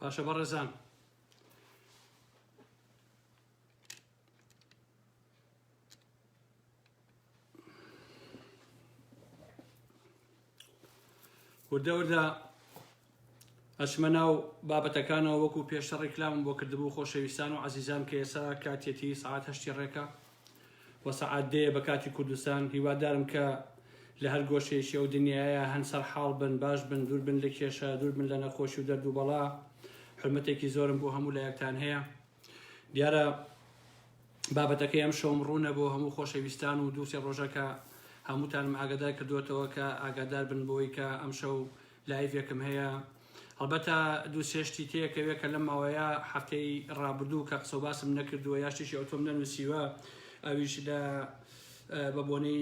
باشە بەڕێزان وردە ئەچمە ناو بابەتەکانەوە وەکو پێشتر ڕێکلامم بۆ کردبوو خۆشەویستان و عەزیزان کە ئێستا کاتێتی سەعات 8 ڕێکە و سەعات 10 بە کاتی کوردستان. هیوادارم کە لە هەر گۆشەیەکی ئەو دنیاە هەن سەرحاڵ بن، باش بن، دوور بن لە کێشە، دوور بن لە نەخۆشی و دەرد و بەڵا. حرمەتێکی زۆرم بۆ هەموو لایەکتان هەیە. دیارە بابەتەکەی ئەم شەوم ڕوونە بۆ هەموو خۆشەویستان و دووسێ ڕۆژەکە هەمووتانم ئاگادار کردوێتەوە کە ئاگادار بن بۆی کە ئەم شەو لایڤێکم هەیە. هەڵبەتە دوو سێشتی تێکەوێت کە لەم ماوەیە هەفتەی ڕابردوو کە قسە و باسم نەکردووە یا شتێکی ئەو تۆم نەنووسیوە، ئەویش لە بەبوونەی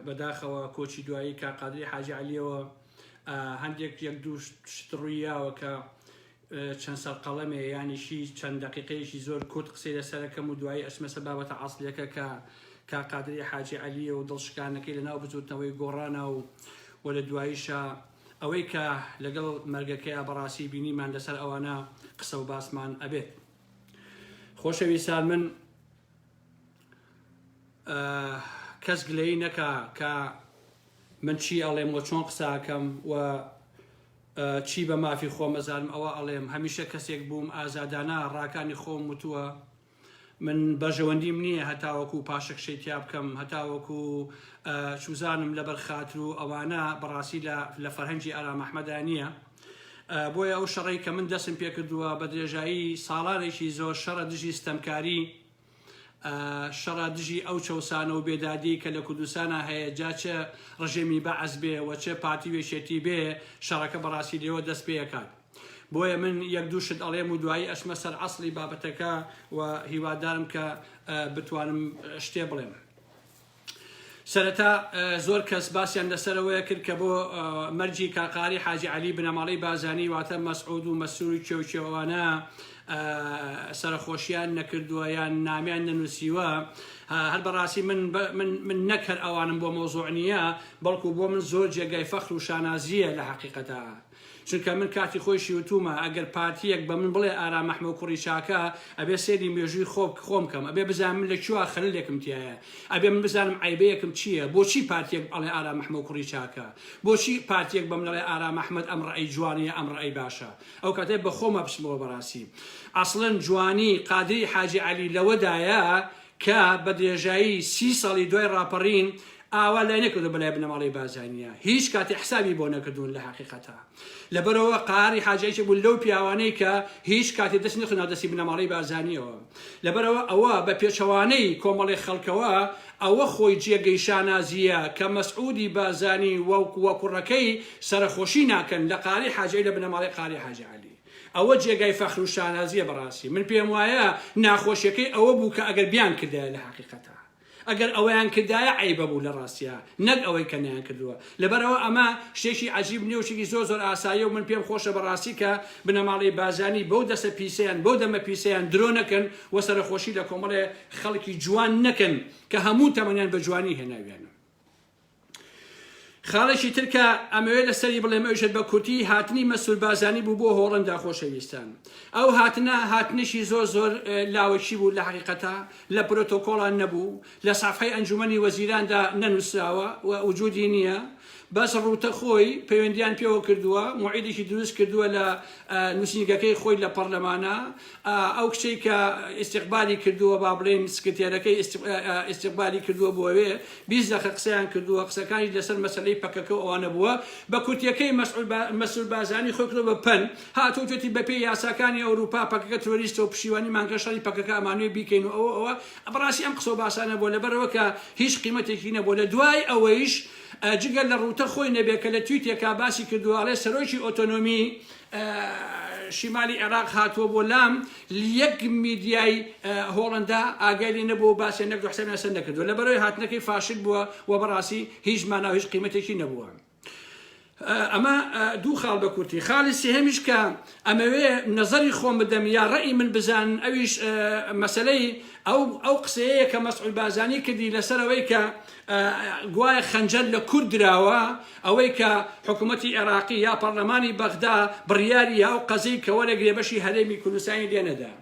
بەداخەوە کۆچی دوایی کا قادری حاجی عەلیەوە هەندێک یەک دوو شت ڕوویاوە کە چەند سەرقەڵەمێ یانیشی چەند دەقیقەیەکی زۆر کورت قسەی لەسەرەکەم و دوایی ئەچمە بابەتە عەسڵیەکە کە کا قادری حاجی عەلیە و دڵشکانەکەی لەناو بچوتنەوەی گۆڕانە و لە دواییشە ئەوەی کە لەگەڵ مەرگەکەیە بەڕاستی بینیمان لەسەر ئەوانە قسە و باسمان ئەبێت. خۆشەویستان من کەس گلەیی نەکا کە من چی ئەڵێم و چۆن قساکەم و چی بە مافی خۆم ئەزانم ئەوە ئەڵێم. هەمیشە کەسێک بووم ئازادانە ڕاکانی خۆم وتووە. من بەژەوەندیم نییە هەتاوەکو پاشەکشەی تیا بکەم، هەتاوەکو چوزانم لەبەر خاتر و ئەوانە بەڕاستی لە فەرهەنگی ئارام ئەحمەدا نییە. بۆیە ئەو شەڕی کە من دەستم پێ کردووە بە درێژایی ساڵانێکی زۆر شەڕە دژی ستەمکاری، شەڕە دژی ئەو چەوسانە و بێدادی کە لە کوردستانە هەیە، جا چه ڕژێمی بەعەز بێ و چه پارتی وێشێتی بێ، شەڕەکە بەڕاستی لێوە دەست پێیەکات. بۆیە من یەک دوو شت ئەڵێم و دوایی ئەچمە سەر عەسڵی بابەتەکە و هیوادارم کە بتوانم شتێ بڵێم. سەرەتا زۆر کەس باسییان لەسەرەوەیە کرد کە بۆ مەرجی کاقاری حاجی عەلی بنەماڵەی بازانی واتە مەسعود و مەسرووری کێوکێوانە سەرخۆشیان نەکردووە یان نامیان نەنووسیوە. هەر بەڕاستی من نەک هەر ئەوانم بۆ مۆزوع نییە، بەڵکو بۆ من زۆر جێگای فەخر و شانازیە لە حەقیقەتە. چونکە من کاتی خۆشی وتومە ئەگەر پارتیەک بە من بڵێ ئارام ئەحمەد کوڕی چاکە ئەبێ سێری مێژووی خۆم کەم، ئەبێ بزانم من لە کوێ خەلەلێکم تایە، ئەبێ من بزانم عیبەیەکم چییە. بۆچی پارتیەک بڵێ ئارام ئەحمەد کوڕی چاکە؟ بۆچی پارتیەک بەم لەڵێ ئارام ئەحمەد ئەم ڕەئی جوانیە، ئەم ڕەئی باشە؟ ئەو کاتێ بە خۆمە بچمەوە بەڕاستی. ئەسڵەن جوانی قادری حاجی عەلی لەوەدایە کە بە درێژایی 30 ساڵی دوای ڕاپەڕین ئاوا لای نەکردو بەلای بنەماڵەی بازانیە، هیچ کاتی حسابی بۆ نەکردوون لە حەقیقەتە. لەبەرەوە قاری حاجەیەکی بوو لەو پیاوانەی کە هیچ کاتی دەست نەخنا دەستی بنەماڵەی بازانیەوە. لەبەرەوە ئەوە بە پێچەوانەی کۆمەڵی خەڵکەوە ئەوە خۆی جێگەی شانازیە کە مەسعودی بازانی وە کوڕەکەی سەرخۆشی ناکەن لە قاری حاجەی لە بنەماڵەی قاری حاجی عەلی. ئەوە جێگای فەخر و شانازیە بەڕاستی. من پێم وایە ناخۆشیەکەی ئەوە بوو کە ئەگەر بیان کردایە لە حەقیقەتە، ئەگەر ئەوەیان کردایە عیبە بوو لە ڕاستیە، نەک ئەوەی کە نەیان کردووە. لەبەرەوە ئەمە شتێکی عەجیب نییە و شتێکی زۆر ئاساییە و من پێم خۆشە بەڕاستی کە بنەماڵەی بازانی بەو دەسە پیسەیان بەو دەمە پیسەیان درۆ نەکەن و سەرخۆشی لە کۆمەڵێ خەڵکی جوان نەکەن کە هەموو تەمەنیان بە جوانی هێناویانە. خاڵێکی ترکە ئەمەوێت لەسەری بڵێم ئەوشت بە کورتی هاتنی مەسعود بازانی بوو بۆ هۆڵندا خۆشەویستان. ئەو هاتنشی زۆر لاوەکی بوو لە حەقیقەتە، لە پرۆتۆکۆڵان نەبوو، لە سافحەی ئەنجومەنی وەزیراندا نەنووسراوە و وجودی نییە. بەس ڕوتە خۆی پەیوەندیان پێوە کردووە، موعیدێکی دروست کردووە لە نووسینگەکەی خۆی لە پەرلەمانە. ئەو کچەی کە ئیستیقبالی کردووە با بڵێن سکرتێرەکەی ئیستیقبالی کردووە بۆوێ 20 دقیقە قسەیان کردووە، قسەکانی لەسەر مەسەلەی پەکەکە ئەوانە بووە. بە کورتیەکەی مەسعود بازانی خۆی کردووە بە پەن، هاتووتێتی بە پێی یاساکانی ئەوروپا پەکەکە تۆریستە و پشیوانی مانگە شەڕی پەکەکە ئەمانوێ بیکەین و ئەوە بەڕاستی ئەم قسە و باسانە بۆ لەبەرەوە کە هیچ قیمەتێکی نەبوو. لە دوای ئەوەیش جگەل لە ڕوتە خۆی نەبێت کە لە تویتێکا باسی کردووەڵێ سەرۆکی ئۆتۆنۆمی شیمالی عێراق هاتووە بۆ لام یەک میدیای هۆڵندا ئاگای لێ نەبوو باسی نەکردو حسابی لەسەر نەکردووە. لەبەرەوەی هاتنەکەی فاشل بووە و بەڕاستی هیچ مانا و هیچ قیمەتێکی نەبووە. ئەمە دوو خاڵ بە کورتی خاڵی سێهەمیش کە ئەمەوێ نەزەری خۆم بدەم یا ڕەئی من بزانن ئەویش مەسەلەی ئەو قسەیە کە مەسعود بازانی کردی لەسەرەوەی کە گوایە خەنجەر لە کورد دراوە ئەوەی کە حکوومەتی عێراقی یا پەرلەمانی بەغدا بڕیاری یا ئەو قەزەی کە وەرەگرێ بەشی هەرێمی کوردستانی لێ نەدا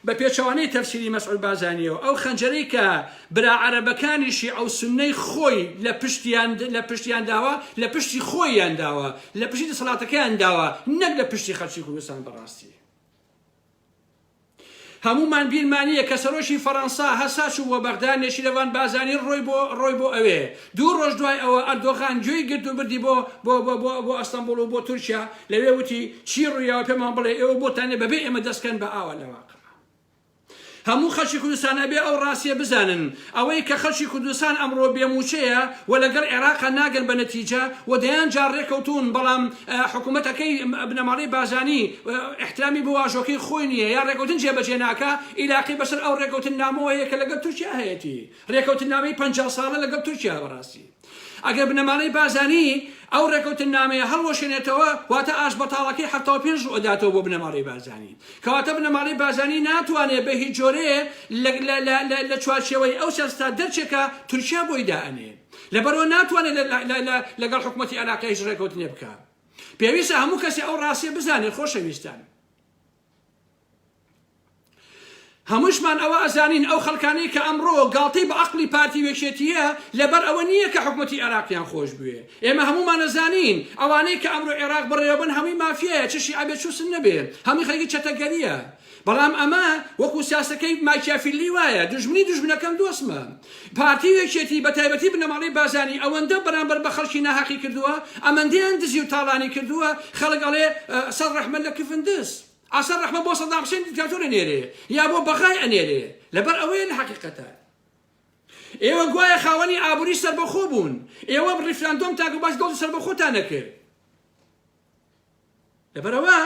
بە پێچەوانەی تەفسیری مەسعود بازانیەوە ئەو خەنجەرەی کە برا عەرەبەکانیشی ئەو سوننەی خۆی لە پشتیان داوە لە پشتی خۆیان داوە لە پشتی دەسەڵاتەکەیان داوە نەک لە پشتی خەڵکی کوردستان بەڕاستی هەمومان بیرمانیە کە سەرۆشی فەڕەنسا هەسا چوو بۆ بەغدا نێشیروان بازانی ڕۆی بۆ ئەوێ دوو ڕۆژ دوای ئەوە ئەردۆغان گوێی گرت و بردی بۆ ئەستەمبوڵ و بۆ تورکیا لەوێ وتی چی ڕوویەوە پێمان بڵێ ئێوە بۆتانێ بەبێ ئێمە دەستکەن بە ئاوە لەواقع هەموو خەڵکی کوردستانە بێ ئەو ڕاستیە بزانن ئەوەی کە خەڵکی کوردستان ئەمڕۆ بێموچەیە و لەگەڵ عێراقا ناگەن بە نەتیجە و دەیان جار ڕێکەوتون بەڵام حکوومەتەکەی بنەماڵەی بازانی احترامی بۆ واژۆکەی خۆی نییە یا ڕێکەوتن جێبەجێ ناکە ئیلاقی بەسەر ئەو ڕێکەوتن نامەوە هەیە کە لەگەڵ تورکیا هەیەی ڕێکەوتن نامەی 50 ساڵە لەگەڵ تورکیا بەڕاستی ئەگەر بنەماڵەی بازانی ئەو ڕێکەوتن نامەیە هەڵوەشێنێتەوە واتە ئاش بەتاڵەکەی 75 ئەداتەوە بۆ بنەماڵەی بازانی کەواتە بنەماڵەی بازانی ناتوانێت بە هیچ جۆرەیە لە چوارچێوەی ئەو سەستا دەرچێکە تورکیا بۆی دائەنێ لەبەرەوە ناتوانێت لەگەڵ حکوومەتی عێراقی هیچ ڕێکەوتنێ بکە پێویستە هەموو کەسی ئەو ڕاستیە بزانێت خۆشەویستان هەمووشمان ئەوە ئەزانین ئەو خەڵکانەی کە ئەمڕۆ گاڵتەی بە عەقڵی پارتی وێکێتیە لەبەر ئەوە نییە کە حکوومەتی عێراقیان خۆش بوێ ئێمە هەمومان ئەزانین ئەوانەی کە ئەمڕۆ عێراق بڕێوەبن هەمووی مافیایە چشی ئابێ چوسن نەبێت هەمووی خەڵکی چەتەگەریە بەڵام ئەمە وەکو سیاسەکەی ماکیافیلی وایە دژمنەکەم دۆستمە پارتی وێکێتی بە تایبەتی بنەماڵەی بازانی ئەوەندە بەرامبەر بە خەڵکی ناحەقی کردووە ئەمەندەیان دزی و تاڵانی کردووە خەڵک ئەڵێ سەد ڕەحمەت لە کفندس ئاسان ڕەحمەت بۆ سەدام حوسێن دیکتاتۆر ئەنێرێ یا بۆ بەغای ئەنێرێ لەبەر ئەوەیە لە حەقیقەتە ئێوە گوایە خاوەنی ئابووری سەربەخۆ بوون ئێوە ڕیفراندۆم تاکو باش دڵی سەربەخۆتان نەکرد لەبەرەوە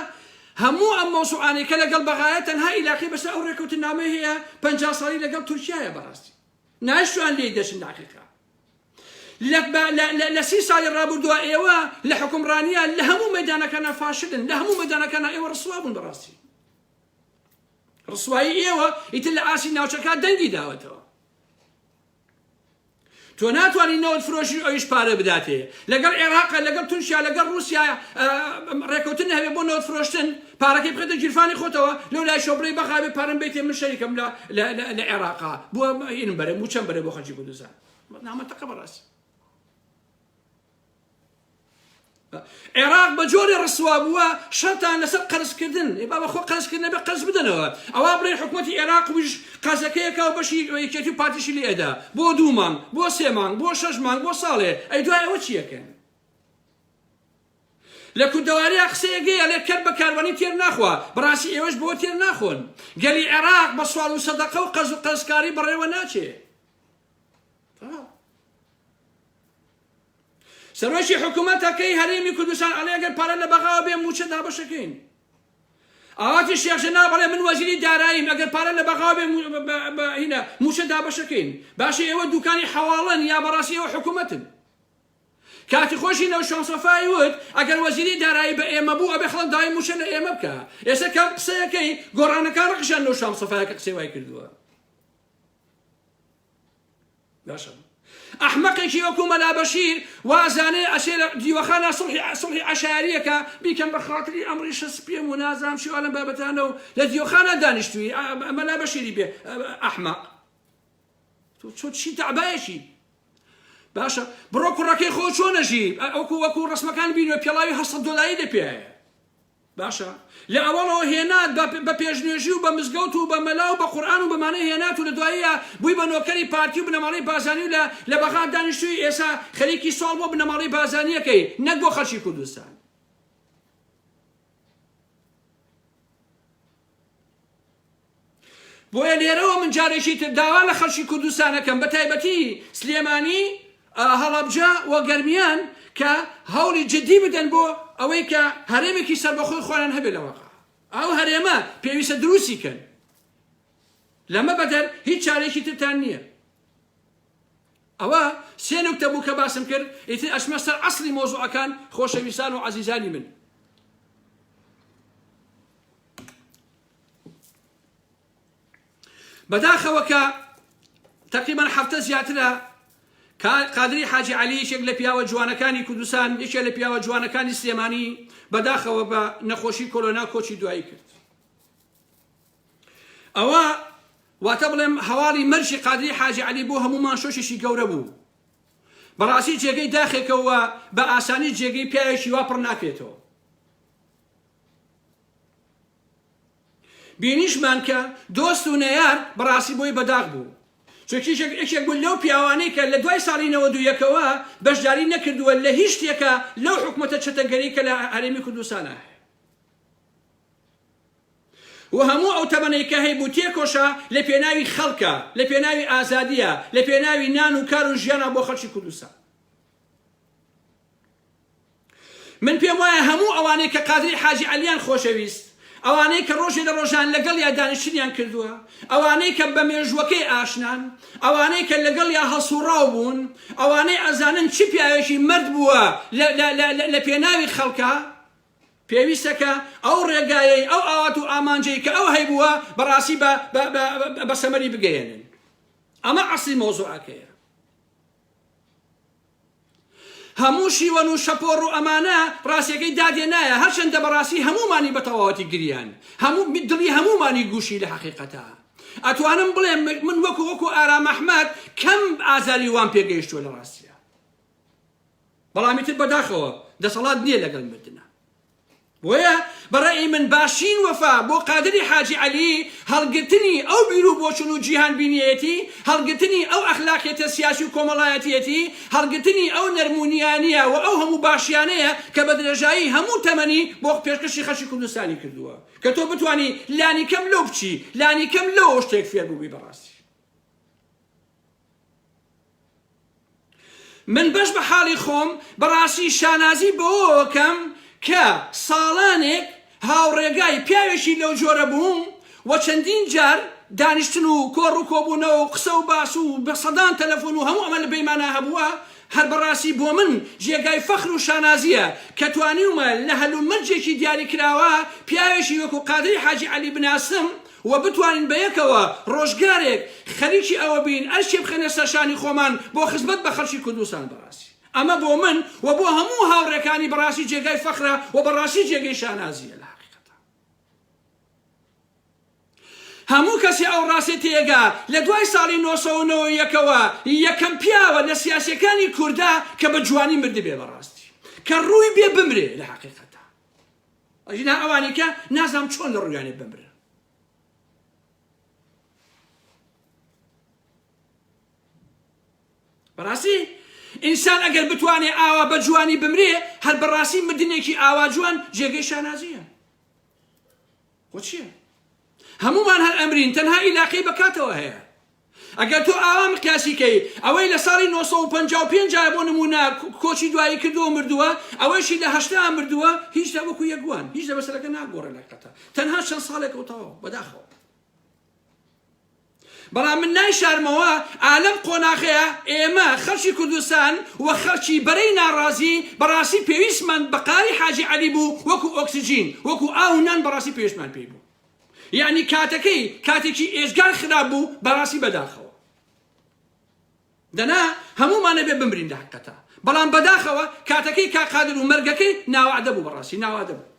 هەموو ئەم مەوسوعانەی کە لەگەڵ بەغایە تەنها ئیلاقی بەسەر ئەو ڕێکەوتنامە هەیە 50 ساڵی لەگەڵ تورکیایە بەڕاستی ناشتوان لێی دەچن داقیقا لە 30 ساڵی ڕابردووە ئێوە لە حکومڕانیە لە هەموو مەیدانەکانە فاشلن لە هەموو مەیدانەکانە ئێوە ڕسوا بوون بەڕاستی ڕسوایی ئێوە ئیتر لە ئاسی ناوچەکە دەنگی داوەتەوە تۆ ناتوانین نەوت فرۆشی ئەویش پارە بداتێ لەگەڵ عێراقە لەگەڵ تورکیا لەگەڵ رووسیا ڕێکەوتن هەبێ بۆ نەوت فرۆشتن پارەکەی بخێتە گیرفانی خۆتەوە لەو لای شۆبڕی بەخابێ پارەم بیتێ من شەریکەم لە عێراقا بووە ئینم بەرێ موچەم بەرێ بۆ خەڵکی کوردستان نامەتەقە بەڕاستی عێراق بە جۆرێ ڕسوا بووە شەرتان لەسەر قەرزکردن بابە خۆ قەرزکردن نەبێ قەرز بدەنەوە ئەوە بڵێ حکوومەتی عێراق ویش قەرزەکەیەکە و بەشی یەکێتی و پارتیشی لێ ئەدا بۆ 2 مانگ بۆ 3 مانگ بۆ 6 مانگ بۆ ساڵێ ئەی دوای ئەوە چیەکەن لە کوردەواریە قسەیەکەیە لێ کەر بە کاروانی تێر ناخوا بەڕاستی ئێوەش بۆ تێر ناخۆن گەلی عێراق بە سوال و سەدەقە و قەرز و قەرزکاری بەڕێوە ناچێ سەرۆشی حکوومەتەکەی هەرێمی کوردستان ئەڵێ ئەگەر پارە لە بەغاوە بێ موچە دابەشەکەین ئاواتی شێخ بەڵێ من وەزیری داراییم ئەگەر پارە لە بەغاوە بێ هینە موچە دابەشەکەین باشە ئێوە دوکانی حەواڵن یا بەڕاستی ئێوە حکوومەتن کاتی خۆشی نەو شانسەفای وت ئەگەر وەزیری دارایی بە ئێمە بوو ئەبێ خەڵک داوای موچە لە ئێمە بکە ئێستا کە قسەیەکەی گۆڕانەکان ڕقشان لەو شانسەفایەکە قسەی وای کردووە باشە ئەحمەقێکی وەکو مەلا بەشیر وازانێ ئەشێ دیوەخانە سڵحی عەشایریەکە بیکەن بە خاتری ئەمری شەس پێم و نازانم چی ئەڵەم بابەتانە و لە دیوەخانە دانیشتووی مەلا بەشیری بێ ئەحمەق تۆ چی تەعبایەکی باشە بڕۆ کوڕەکەی خۆ چۆنەژی وەکو ڕسمەکان بینوە پێڵاوی 800 دۆلاری دەپێایە باشە لە ئەوەڵەوە هێنات بە پێشنێژی و بە مزگەوت و بە مەلا و بە قورئان و بەمانەی هێنات و لە دواییە بووی بە نۆکەری پارتی و بنەماڵەی بازانی و لە بەغا دانیشتووی ئێستا خەریکی ساڵ بۆ بنەماڵەی بازانیەکەی نەک بۆ خەڵکی کوردستان بۆیە لێرەوە من جارێکی تر داوا لە خەڵکی کوردستانەکەم بە تایبەتی سلێمانی هەڵەبجە و گەرمیان کە هەوڵی جدی بدەن بۆ ئەوەی کە هەرێمێکی سەربەخۆی خۆیان هەبێ لەوەقع ئەو هەرێمە پێویستە دروستی کەن لەمە بەدەر هیچ چارێکی ترتان نییە ئەوە سێ نوکتە بوو کە باسم کرد ئیتر ئەچمە سەر ئەسڵی مۆزوعەکان خۆشەویستان و عەزیزانی من. بەداخەوە کە تقریبا هەفتە زیاترە قادری حاجی عەلی یەکێک لە پیاوە جوانەکانی کوردستان، یەکێک لە پیاوە جوانەکانی سلێمانی بەداخەوە بە نەخۆشی کۆرۆنا کۆچی دوایی کرد. ئەوە واتە بڵێم هەواڵی مەرجی قادری حاجی عەلی بۆ هەمومان شۆشێکی گەورە بوو. بەڕاستی جێگەی داخێکەوە بە ئاسانی جێگەی پیاوێکی وا پڕ ناکرێتەوە. بینیشمان کە دۆست و نەیار بەڕاستی بۆی بەداغ بوو. چونکی یەکێک بوو لەو پیاوانەی کە لە دوای ساڵی 92ەکەوە بەشداری نەکردووە لە هیچ شتێکە لەو حکومەتە چەتەگەری کە لە هەرێمی کوردستانە. و هەموو ئەو تەمەنەی کە هەیبوو تێکۆشە لە پێناوی خەڵکە، لە پێناوی ئازادیە، لە پێناوی نان و کار و ژیانە بۆ خەڵکی کوردستان. من پێم وایە هەموو ئەوانەی کە قادری حاجی عەلیان خۆشەویست، ئەوانەی کە ڕۆژێ لە ڕۆژان لەگەڵ یا دانیشتنیان کردووە، ئەوانەی کە بە مێژوەکەی ئاشنان، ئەوانەی کە لەگەڵ یا هەسوڕاو بوون، ئەوانەی ئەزانن چی پیاوێکی مرد بووە لە پێناوی خەڵکە، پێویستەکە ئەو ڕێگایەی ئەو ئاوات و ئامانجەی کە ئەو هەیبووە بەڕاستی بە سەمەری بگەێنن. ئەمە ئەسڵی مۆزوعەکەیە. هەموو شیوەن و شەپۆڕ و ئەمانە ڕاستیەکەی دادێ نایە، هەرچەندە بەڕاستی هەمومانی بە تەواوەتی گریان، دڵی هەمومانی گوشی لە حەقیقەتە. ئەتوانم بڵێم من وەکو ئارام ئەحمەد کەم ئازاری وان پێگەیشتووە لە ڕاستیە. بەڵامی تر بەداخەوە دەسەڵات نییە لەگەڵ مردنە. وەیە بەڕێی من باشین وەفا بۆ قادری حاجی عەلی هەڵگرتنی ئەو بیر و بۆچون و جیهان بینیەتی، هەڵگرتنی ئەو ئەخلاقیەتە سیاسی و کۆمەڵایەتیەتی، هەڵگرتنی ئەو نەرمونیانیە و ئەو هەموو باشیانەیە کە بە درێژایی هەموو تەمەنی بۆ پێشکەشی خەڵکی کوردستانی کردووە کە تۆ بتوانی لانی کەم لەو بچی، لانی کەم لەو شتێک فێر بووبی بەڕاستی. من بەش بە حاڵی خۆم بەڕاستی شانازی بەوەکەم کە ساڵانێک هاوڕێگای پیاوێکی لەو جۆرە بووم و چەندین جار دانیشتن و کۆڕ و کۆبوونەوە و قسە و باس و بە سەدان تەلەفۆن و هەموو ئەمە لە بەیمانە هەبووە، هەر بەڕاستی بۆ من جێگای فەخر و شانازیە کە توانیومە لە هەلومەرجێکی دیاری کراوە پیاوێکی وەکو قادری حاجی عەلی بناسم و بتوانین بە یەکەوە ڕۆژگارێک خەریکی ئەوە بین ئەرچێ بخەنە سەر شانی خۆمان بۆ خزمەت بە خەڵکی کوردستان بەڕاستی. ئەمە بۆ من و بۆ هەموو هاوڕێکانی بەڕاستی جێگای فەخرە و بەڕاستی جێگەی شانازیە لە حەقیقەتە. هەموو کەسی ئەو ڕاستی تێگا لە دوای ساڵی 1990ەوە یەکەم پیاوە لە سیاسیەکانی کووردا کە بە جوانی مردی بێ بەڕاستی، کە ڕووی بێ بمرێ لە حەقیقەتە. ئەژینا ئەوانی کە نازام چۆن لە ڕوویانێ بمرن. بەڕاستی ئینسان ئەگەر بتوانێ ئاوا بە جوانی بمرێ هەر بەڕاستی مردنێکی ئاوا جوان جێگەی شانازیە. خۆ چییە؟ هەمومان هەر ئەمرین، تەنها ئیلاقەی بەکاتەوە هەیە. ئەگەر تۆ ئاوا مقیاسیکەی ئەوەی لە ساڵی 1955 بۆ نمونە کۆچی دوایی کردووە مردووە، ئەوەیشی لە 80 مردووە، هیچ لە وەکو یەکوان هیچ لە بەسەرەکە ناگۆڕێ لە حەقیقەتە، تەنها چەند ساڵێکەوە تەواو بەداخەوە. بەڵام من نایشارمەوە ئالەم قۆناغەیە ئێمە خەڵکی کوردستان و خەڵکی بەرەی ناڕازی بەڕاستی پێویستمان بە قادری حاجی عەلی بوو وەکو ئۆکسیجین، وەکو ئاو نان بەڕاستی پێویستمان پێی بوو. یعنی کاتێکی ئێژگار خراپ بوو بەڕاستی بەداخەوە. دەنا هەمومانە بێ بمرین لە حەقیقەتە، بەڵام بەداخەوە کاتەکەی کاقادر و مەرگەکەی ناوەعدە بوو بەڕاستی ناوەعدە بوو.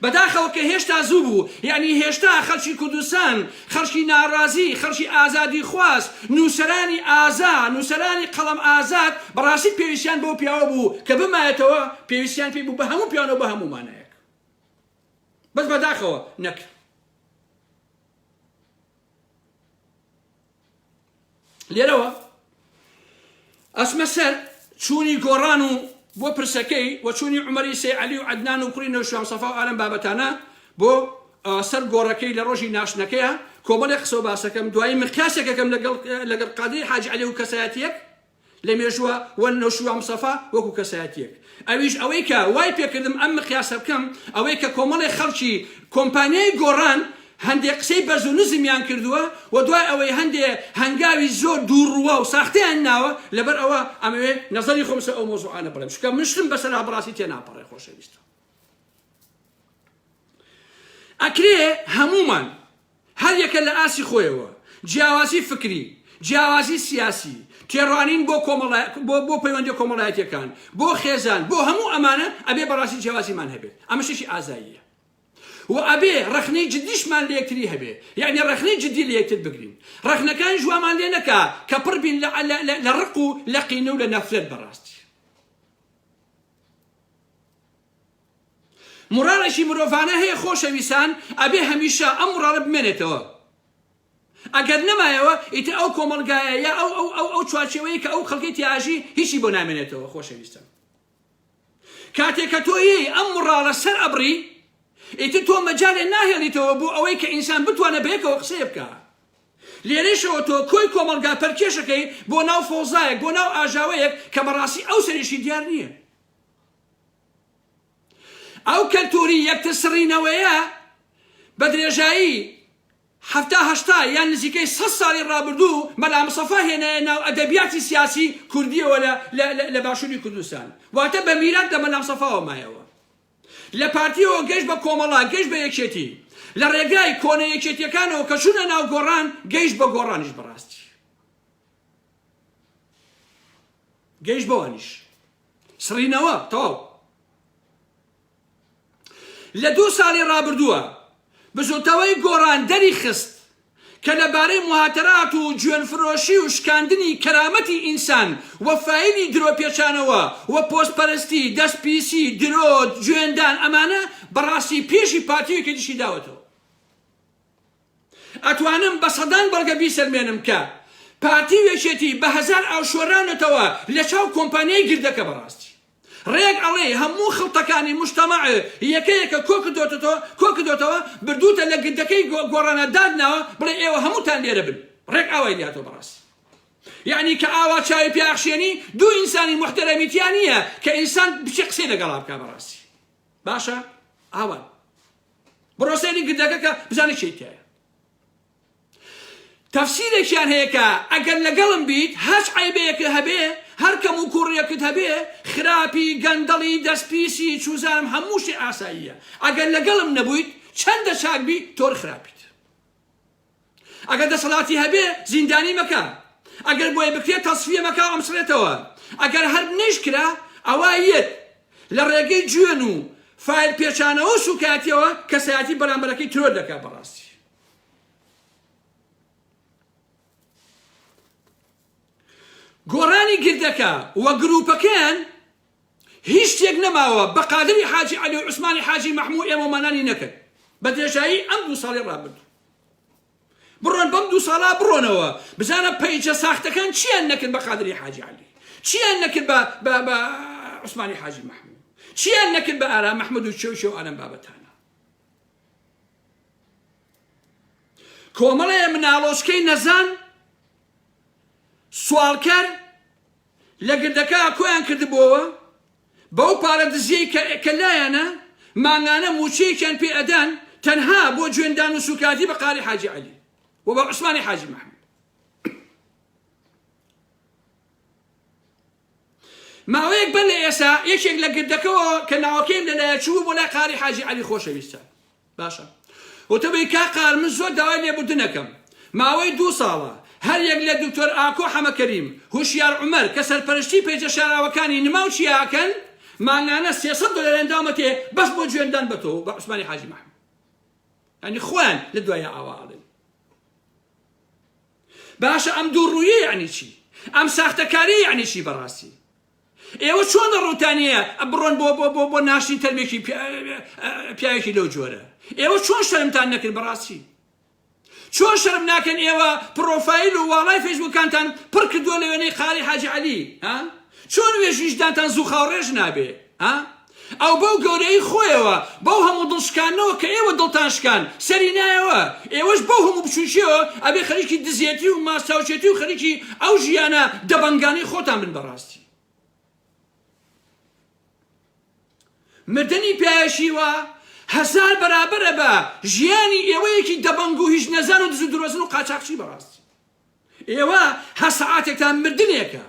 بەداخەوە کە هێشتا زوو بوو، یعنی هێشتا خەڵکی کوردستان، خەڵکی ناڕازی، خەڵکی ئازادی خواست، نووسەرانی ئازا، نووسەرانی قەڵەم ئازاد بەڕاستی پێویستیان بەو پیاوە بوو کە بمایەتەوە پێویستیان پێی بوو بە هەموو پیاوانەوە بە هەمومانەیەک. بەس بەداخەوە نەکرد. لێرەوە ئەچمە سەر چوونی گۆڕان و بۆ پرسەکەی و چوونی عومەری سێ عەلی و عەدنان و کوڕی نەوشیان سەفا و ئالەم بابەتانە بۆ سەر گۆڕەکەی لە ڕۆژی ناشنەکەیە کۆمەڵێک قسە و باسەکەم دوایی مقیاسێکەکەم لەگەڵ قادری حاجی عەلی و کەسایەتیەک لە مێژووە و نەوشیان سەفا وەکو کەسایەتیەک. ئەویش ئەوەی کە وای پێکردم ئەم مقیاسە بکەم ئەوەی کە کۆمەڵێک خەڵکی کۆمپانیای گۆڕان هەندێک قسەی بەرز و نزمیان کردووە و دوای ئەوەی هەندێک هەنگاوی زۆر دووڕوە و ساختیان ناوە لەبەر ئەوە ئەمەوێ نەزەری خۆم سەر ئەو مۆزوعانە بڵێم چونکە منشتم بەسەر بەڕاستی تێناپەڕێ خۆشەویستە ئەکرێ هەمومان هەر یەکە لە ئاسی خۆیەوە جیاوازی فکری جیاوازی سیاسی تێڕوانین بۆ پەیوەندی کۆمەڵایەتیەکان بۆ خێزان بۆ هەموو ئەمانە ئەبێ بەڕاستی جیاوازیمان هەبێت ئەمە شتێکی ئازاییە و ئەبێ ڕەخنەی جدیشمان لە یەکتری هەبێ یعنی ڕەخنەی جدی لە یەکتر بگرین ڕەخنەکان ژوامان لێ نەکا کە پڕ بین لە ڕق و لە قینە و لە نەفرەت بەڕاستی مڕارێکی مرۆڤانە هەیە خۆشەویستان ئەبێ هەمیشە ئەم مڕارە بمێنێتەوە ئەگەر نەمایەوە ئیتر ئەو کۆمەڵگایە یا ئەو چوارچێوەیە کە ئەو خەڵکی تیاژی هیچی بۆ نامێنێتەوە خۆشەویستان کاتێک کە تۆیی ئەم مڕارە سەر ئەبڕی ئیتر تۆ مەجالێ ناهێڵیتەوە بۆ ئەوەی کە ئینسان بتوانە بەیەکەوە قسەیە بکە لێرەشەوە تۆ کۆی کۆمەڵگا پەرکێشەکەی بۆ ناو فۆزایەک بۆ ناو ئاژاوەیەک کە بەڕاستی ئەو سەریشی دیار نییە ئەو کەلتوری یەکتر سڕینەوەیە بە درێژایی 70 یان نزیکەی 100 ساڵی ڕابردوو مەلا مستەفا هێنایە ناو ئەدەبیاتی سیاسی کوردیەوە لە باشووری کوردستان واتە بە میرات لە مەلا مستەفاوە مایەوە لە پارتیەوە گەیشت بە کۆمەڵا گەیشت بە یەکێتی لە ڕێگای کۆنە یەکێتیەکانەوە کە چوونە ناو گۆڕان گەیشت بە گۆڕانیش بەڕاستی گەیشت بەوانیش سڕینەوە تەواو لە 2 ساڵی ڕابردووە بزوتەوەی گۆڕان دەری خست کە لەبارەی موهاتەرات و گوێنفرۆشی و شکاندنی کەرامەتی ئینسان و فایلی درۆپێچانەوە و پۆستپەرستی دەستپیسی درۆ گوێندان ئەمانە بەڕاستی پێشی پارتیەکە دیشی داوەتەوە ئەتوانم بە سەدان بەڵگە بیسەلمێنم کە پارتی وێشێتی بە هەزار ئاوشۆرانێتەوە لە چاو کۆمپانیای گردەکە بەڕاستی ڕێک ئەڵێ هەموو خەڵتەکانی مجتەماع یەکەیەکە کۆکردوتەوە بردووتە لە گردەکەی گۆڕانە دادناوە بڵێ ئێوە هەمووتان لێرە بن ڕێک ئاوای لاتەوە بەڕاستی یعنی کە ئاوا چاوی پیاخشێنی دوو ئینسانی محتەرەمیتیان نییە کە ئینسان بچی قسەی لەگەڵا بکە بەڕاستی باشە ئاوان بڕۆ سەیری گردەکە کە بزانێ چی تایە تەفسیرێکیان هەیە کە ئەگەر لەگەڵم بیت هەچ عەیبەیەکە هەبێ هەر کەم و کوڕیەکت هەبێ خراپی گەندەڵی دەستپیسی چوزانم هەمووشی ئاساییە ئەگەر لەگەڵم نەبوویت چەندە چاک بی تۆر خراپیت ئەگەر دەسەڵاتی هەبێ زیندانی مەکە ئەگەر بۆی بکرێت تەسفیە مەکە ئەمسرێتەوە ئەگەر هەر بنیش کرا ئەوە یەک لە ڕێگەی گوێن و فایل پێچانەوە و سوکاتیەوە کەسایەتی بەرامبەرەکەی تۆر دەکات بەڕاستی گۆڕانی گردەکە وە گروپەکەیان هیچ شتێک نەماوە بە قادری حاجی عەلی و عوسمانی حاجی مەحموود ئێمەمانانی نەکرد بە درێژایی ئەم 2 ساڵی ڕابردوو بڕۆن بەم 2 ساڵا بڕۆنەوە بزانە پەیجە ساختەکان چیان نەکرد بە قادری حاجی عەلی چیان نەکرد بە عوسمانی حاجی مەحموود چیان نەکرد بە ئارا مەحموود و چێو و ئەلەم بابەتانە کۆمەڵەیە مناڵۆچکەی نەزان سوالکەر لە گردەکە کۆیان کردبووەوە بەو پارە دزیەی کە لایەنە مانگانە موچەیەکیان پێ ئەدەن تەنها بۆ گوێندان و سوکاتی بە قاری حاجی عەلی و بە عوسمانی حاجی مەحموود ماوەیەک بەر لە ئێسا یەکێک لە گردەکەەوە کە ناوەکەیم لەلایە چوو بۆ لای قاری حاجی عەلی خۆشەویستە باشە وتەبەی کا قار من زۆر داوای لێبوردنەکەم ماوەی 2 ساڵە هەر یەک لە دکتۆر ئاکۆ حەمەکەریم هوشیار عومەر کە سەرپەرشتی پێیجە شاراوەکانی نما و چیاکەن مانگانە 300 دۆلار دامەتێ بەس بۆ گوێندان بەتەوە بە عوسمانی حاجی مەحموود یعنی خۆیان لە دوای ئاوا ئەڵێن باشە ئەم دووڕوویە یعنی چی ئەم ساختەکاری یعنی چی بەڕاستی ئێوە چۆن ڕوتانیە بڕۆن بۆ ناشتین تەرمێکی پیاوێکی لەو جۆرە ئێوە چۆن شەرمتان نەکرد بەڕاستی چۆن شەرم ناکەن ئێوە پرۆفایل و واڵای فەیسبووکانتان پڕ کردووە لە وێنەی قاری حاجی عەلی چۆن وێژیشدانتان زوو خاوڕێژ نابێ ئەو بەو گەورەی خۆیەوە بەو هەموو دڵشکانەوە کە ئێوە دڵتان شکان سەری نایەوە ئێوەش بەو هەموو بچوشیەوە ئەبێ خەریکی دزیەتی و ماساوچێتی و خەریکی ئەو ژیانە دەبەنگانەی خۆتان بن بەڕاستی مردنی پیاوێشیوە هەزار بەرابەرە بە ژیانی ئێوەیەکی دەبەنگ و هیچ نەزان و دز و درۆزن و قاچاقچی بەڕاستی ئێوە هەسەعاتێکتان مردنێکە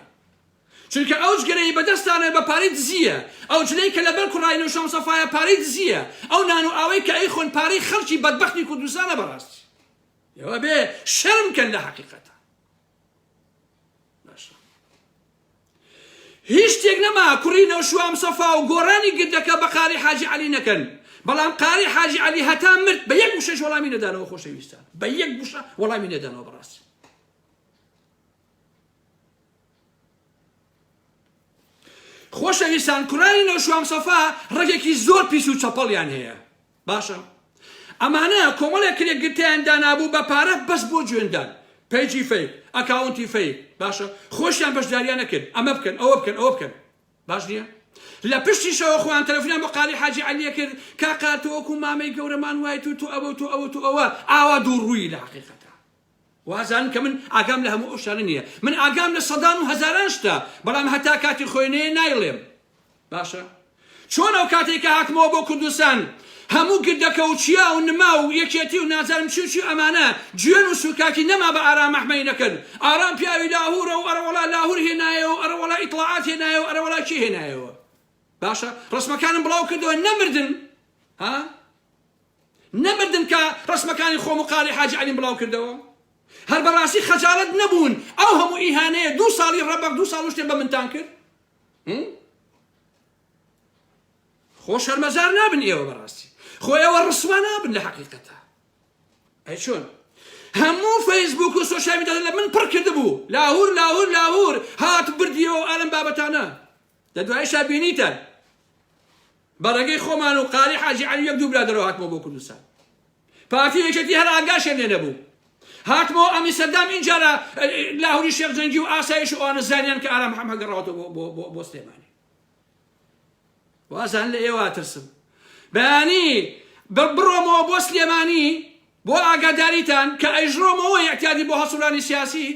چونکە ئەو جگەرەی بەدەستانە بە پارەی دزیە ئەو جلەی کە لەبەر کوڕای نەوشەم سەفایە پارەی دزیە ئەو نان و ئاوەی کە ئەی خۆن پارەی خەڵکی بەدبەختی کوردستانە بەڕاستی ئێوە بێ شەرمکەن لە حەقیقەتە باشە هیچ شتێک نەما کوڕی نەوشەم سەفا و گۆڕانی گردەکە بە قاری حاجی عەلی نەکەن بەڵام قاری حاجی عەلی هەتا مرد بە یەک وشەش وەڵامی نەدانەوە خۆشەویستان بە یەک وشە وەڵامی نەدانەوە بەڕاستی خۆشەویستان کوڕانی نەوشەم سەفا ڕێگێکی زۆر پیس و چەپەڵیان هەیە باشە ئەمانە کۆمەڵێک کرێک گرتیان دانابوو بە پارە بەس بۆ جوێندان پیجی فەیک ئەکاونتی فەیک باشە خۆشیان بەشداریان نەکرد ئەمە بکەن ئەوە بکەن ئەوە بکەن باش نییە لە پشتیشەوە خۆیان تەلەفۆنیان بۆ قاری حاجی عەلیە کرد کاکا تۆ وەکو مامەی گەورەمان وای تو ئەوە تو ئەوە تو ئەوە ئاوا دوو ڕووی لە حەقیقەتە وازان کە من ئاگام لە هەموو ئەو شانە نییە من ئاگام لە سەدان و هەزاران شتە بەڵام هەتا کاتی خۆینەیە نایڵێم باشە چۆن ئەو کاتێککە هاتمەوە بۆ کوردستان هەموو گردەکە و چیا و نما و یەکێتی و نازانم چی ئەمانە گوێن و سوکاکی نەما بە ئارام ئەحمەی نەکەن ئارام پیاوی لاهورە و ئەرەوەڵا لاهور هێنایەوە ئەرەوەڵا ئیطلاعات هێنایەوە ئەرەوەڵا چی هێنایەوە باشە ڕسمەکانم بڵاو کردەوە نەمردن نەمردن کە ڕسمەکانی خۆم و قاری حاجی عەلیم بڵاو کردەوە هەر بەڕاستی خەجاڵەت نەبوون ئەو هەموو ئیهانەیە 2 ساڵی ڕەبەق 2 ساڵ شتێ بە منتان کرد خۆ شەرمەزار نابن ئێوە بەڕاستی خۆ ئێوە ڕسوا نابن لە حەقیقەتە ئەی چۆن هەموو فەیسبوک و سۆشیال میدیا لە من پڕ کردبوو لاهور هات بردیەوە ئالەم بابەتانە لە دوایشا بینیتەن بەڕێگەی خۆمان و قاری حاجی عەلی یەک دوو برادەرەوە هاتمەوە بۆ کوردستان پارتی یەکێتی هەر ئاگاشیان لێ نەبوو هاتمەوە ئەمی سەدام اینجارە لاهوری شێخ جەنگی و ئاسایش و ئەوانە زانیان کە ئارام محەممەد گەڕاوەتەوە بۆ سلێمانی وازان لە ئێوە ترسم بەیانی بڕۆمەوە بۆ سلێمانی بۆ ئاگاداریتان کە ئەیژڕۆمەوە یەکتیادی بۆ هەسوولانی سیاسی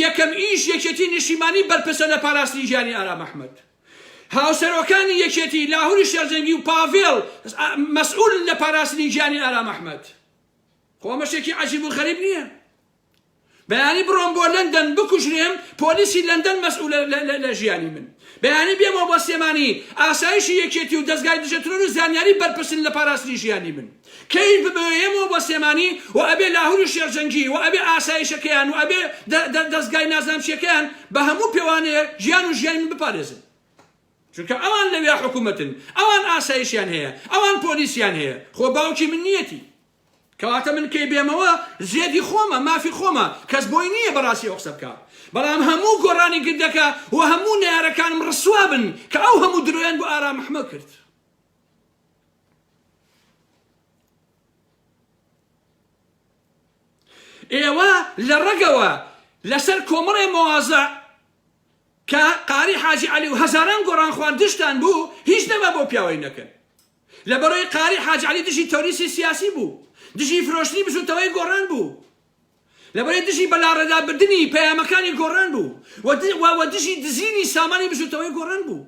یەکەم ئیش یەکێتی نیشتیمانی بەرپرسە لە پاراستنی ژیانی ئارام محەممەد هاوسەرۆکانی یەکێتی لاهوری شێخ جەنگی و پاڤێڵ مەسئول لە پاراستنی ژیانی ئارام محەممەد خۆمەشێکی عەجیب و غەریب نییە بەیانی بڕۆم بۆ لەندەن بکوژرێم پۆلیسی لەندەن مەسئولە لە ژیانی من بەیانی بێمەوە بۆ سلێمانی ئاسایشی یەکێتی و دەستگای دژەترۆن و زانیاری بەرپرسن لە پاراستنی ژیانی من کەی ببێمەوە بۆ سلێمانی و ئەبێ لاهوری شێخ جەنگی و ئەبێ ئاسایشەکەیان و ئەبێ دەستگای نازانامچیەکەیان بە هەموو پێوانەیە ژیان و ژیانی من بپارێزن چونکە ئەوان لەوێ حکوومەتن ئەوان ئاسایشیان هەیە ئەوان پۆلیسیان هەیە خۆ باوکی من نیەتی کەواتە من کەی بێمەوە زێدی خۆمە مافی خۆمە کەس بۆی نییە بەڕاستی ئەو قسە بکە بەڵام هەموو گۆڕانی گردەکە و هەموو نارەکانم ڕسوا بن کە ئەو هەموو درۆیان بۆ ئارام محەممەد کرد ئێوە لە ڕێگەوە لەسەر کۆمەڵێ مەواضع کە قاری حاجی عەلی و هەزاران گۆڕان خوارد دشتان بوو هیچ نەما بۆ پیاوەی نەکەن لەبەرەوەی قاری حاجی عەلی دژی تەوریسی سیاسی بوو دژی فرۆشتنی بچووتەوەی گۆڕان بوو لەبەرەوەی دژی بەلاڕێدابردنی پەیامەکانی گۆڕان بوو و دژی دزینی سامانی بچووتەوەی گۆڕان بوو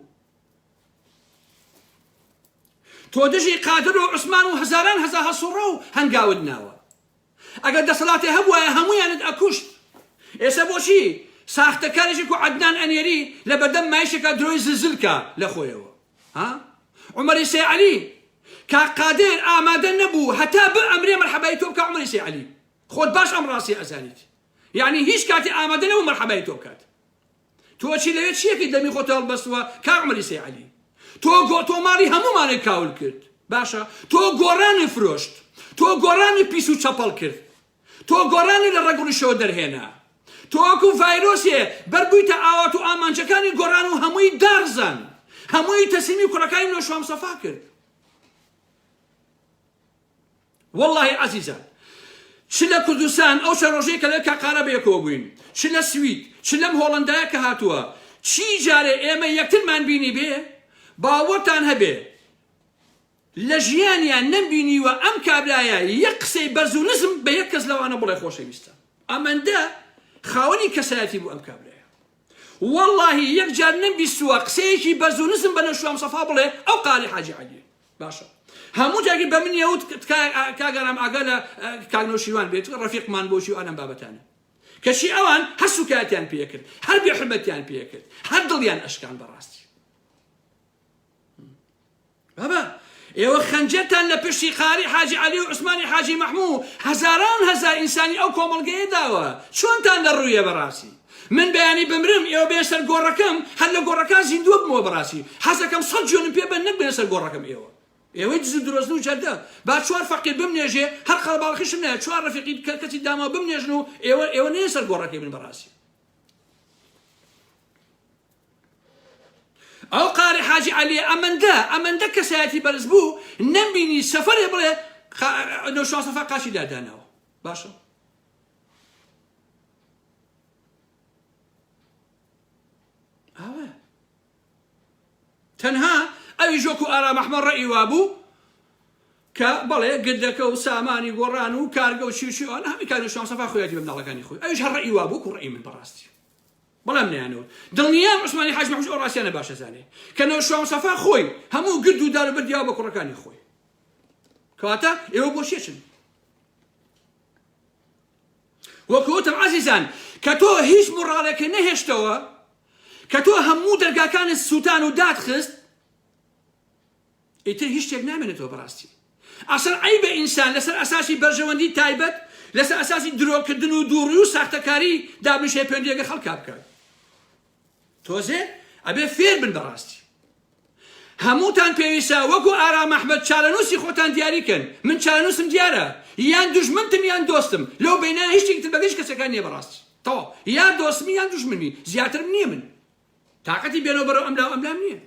تۆ دژی قادر و عوسمان و هەزاران هەزار هەسوڕە و هەنگاوت ناوە ئەگەر دەسەڵاتی هەبوایە هەموویانت ئەکوشت ئێستا بۆچی ساختەکارێکی کو عەدنان ئەنێری لە بەردەم مایشێکە درۆی زلزلکە لە خۆیەوە عومەری سێ عەلی کە قادر ئامادە نەبوو هەتا بئەمرێ مەرحەبای تۆ بکە عومەری سێ عەلی خۆت باش ئەم ڕاستی ئەزانیت یعنی هیچ کاتی ئامادە نەبوو مەرحەبای تۆ بکات تۆ چی لەوێ چیەکەی دەمی خۆتە هەڵبەستووە کا عومەری سێ عەلی تۆ ماڵی هەموومانێک کاول کرد باشە تۆ گۆڕانی فرۆشت تۆ گۆڕانی پیس و چەپەڵ کرد تۆ گۆڕانی لە ڕێگوڵیشەوە دەرهێنا تۆ وەکو ڤایرۆسێ بەربوویتە ئاوات و ئامانجەکانی گۆڕان و هەمووی دارزان هەمووی تەسلیمی کوڕەکانی نەوشەم سەفا کرد والله عەزیزان چ لە کوردستان ئەو چە ڕۆژەیە کە لە کاقارە بەیەکەوە بووین چ لە سوید چ لەم هۆڵەندایە کە هاتووە چی جارێ ئێمە یەکترمان بینی بێ باوەڕتان هەبێ لە ژیانیان نەمبینیوە ئەم کابرایە یەک قسەی بەرز و نزم بە یەک کەس لەوانە بڵێ خۆشەویستە ئەمەندە خاوەنی کەسایەتی بوو ئەم کابرایە والله یەک جار نەمبیستووە قسەیەکی بەرز و نزم بە نەوشەم سەفا بڵێ ئەو قاری حاجی عەلی باشە هەموو جاگی بە منیە وت کاگەرام ئاگە لە کاگنەوشیوان بێت ڕەفیقمان بۆشی ئەم بابەتانە کەچی ئەوان هەر سوکاتیان پێکرد هەر بێحرمەتیان پێکرد هەر دڵیان ئەشکان بەڕاستی بابا ئێوە خەنجەرتان لە پشتی قاری حاجی عەلی و عوسمانی حاجی مەحموو هەزاران هەزار ئینسانی ئەو کۆمەڵگەیە داوە چۆنتان دەڕوویە بەڕاستی من بەیانی بمرم ئێوە بێ سەر گۆڕەکەم هەر لە گۆڕەکان زیندووە بمەوە بەڕاستی حەزەکەم سەد جوێنم پێ بن نەک بێنە سەر گۆڕەکەم ئێوە ئێوەی دز و درۆزن و جەردە با چوار فەقیر بمنێژێ هەر خەڵباڵخیشم نایە چوار ڕەفیقی کەسی داما بمنێژن و ئێوە نەیە سەر گۆڕەکەی من بەڕاستی ئەو قاری حاجی عەلی ئەمەندە کەسایەتی بەرز بوو نەمبینی سەفەرێ بڵێ نەوشەوان سەفا قاچی دادانەوە باشە ئەوە تەنها ئەوی ژۆک و ئارام ئەحمەد ڕەئی وابوو کە بەڵێ گردەکە و سامانی گۆڕان و کارگە و چیوان هەمی کار نەوشەوان سەفا خۆیەتی بە منداڵەکانی خۆی ئەویش هەر ڕەئی وابوو و ڕەئی من بەڕاستی بەڵام نەیانەوە دڵنیام عوسمانی حاج مەحموود ئەو ڕاستیانە باشە زانێ کە نەوشەوان سەفا خۆی هەموو گرد و دار و بردیاوە بە کوڕەکانی خۆی کەواتە ئێوە بۆ شێچن وەکوتم عەزیزان کە تۆ هیچ مۆڕاڵێکە نەهێشتەوە کە تۆ هەموو دەرگاکانت سووتان و دادخست ئیتر هیچ شتێک نامێنێتەوە بەڕاستی ئەسەر عەیبە ئینسان لەسەر ئەساسی بەرژەوەندی تایبەت لەسەر ئەساسی درۆکردن و دووڕووی و ساختەکاری دابنشێ پەیوەندیەکە خەڵکا بکات تۆزێ ئەبێ فێر بن بەڕاستی هەمووتان پێویستە وەکو ئارام ئەحمەد چارەنووسی خۆتان دیاریکەن من چارەنووسم دیارە یان دوژمنتم یان دۆستم لەو بەینە هیچ تر بەگەشت کەسەکان نییە بەڕاستی تەواو یان دۆستمی یان دوژمنی زیاترم نییە من تااقەتی بێنەوە بەرەو ئەملام نییە